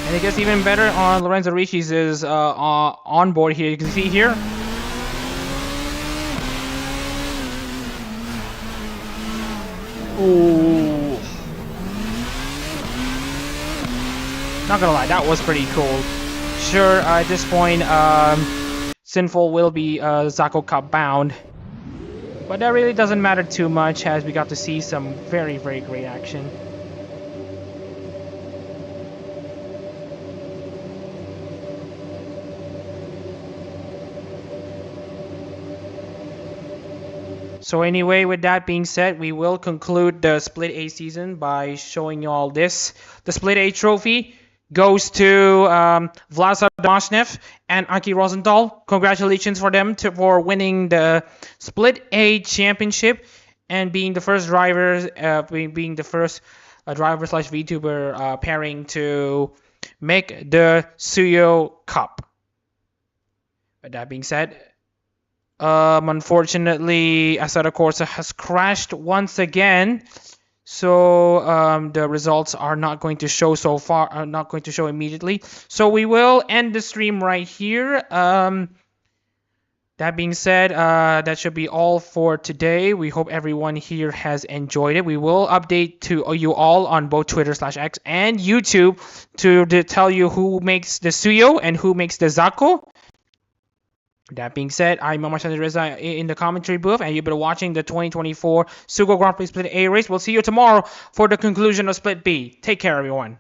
Speaker 1: And it gets even better on Lorenzo Ricci's on board here. You can see here. Ooh. Not gonna lie, that was pretty cool. Sure, at this point, Sinful will be SUGO Cup bound. But that really doesn't matter too much as we got to see some very, very great action. So anyway, with that being said, we will conclude the Split A season by showing you all this. The Split A trophy goes to Vladislav Domashnev and Aki Rosenthal. Congratulations for them for winning the Split A championship and being the first driver, being the first driver slash VTuber pairing to make the Tsuyo Cup. With that being said, unfortunately, Assetto Corsa has crashed once again. So the results are not going to show so far, are not going to show immediately. So we will end the stream right here. That being said, that should be all for today. We hope everyone here has enjoyed it. We will update to you all on both Twitter/X and YouTube to tell you who makes the Tsuyo and who makes the Zako. That being said, I'm Mamachan Reza in the commentary booth, and you've been watching the 2024 Sugo Grand Prix Split A race. We'll see you tomorrow for the conclusion of Split B. Take care, everyone.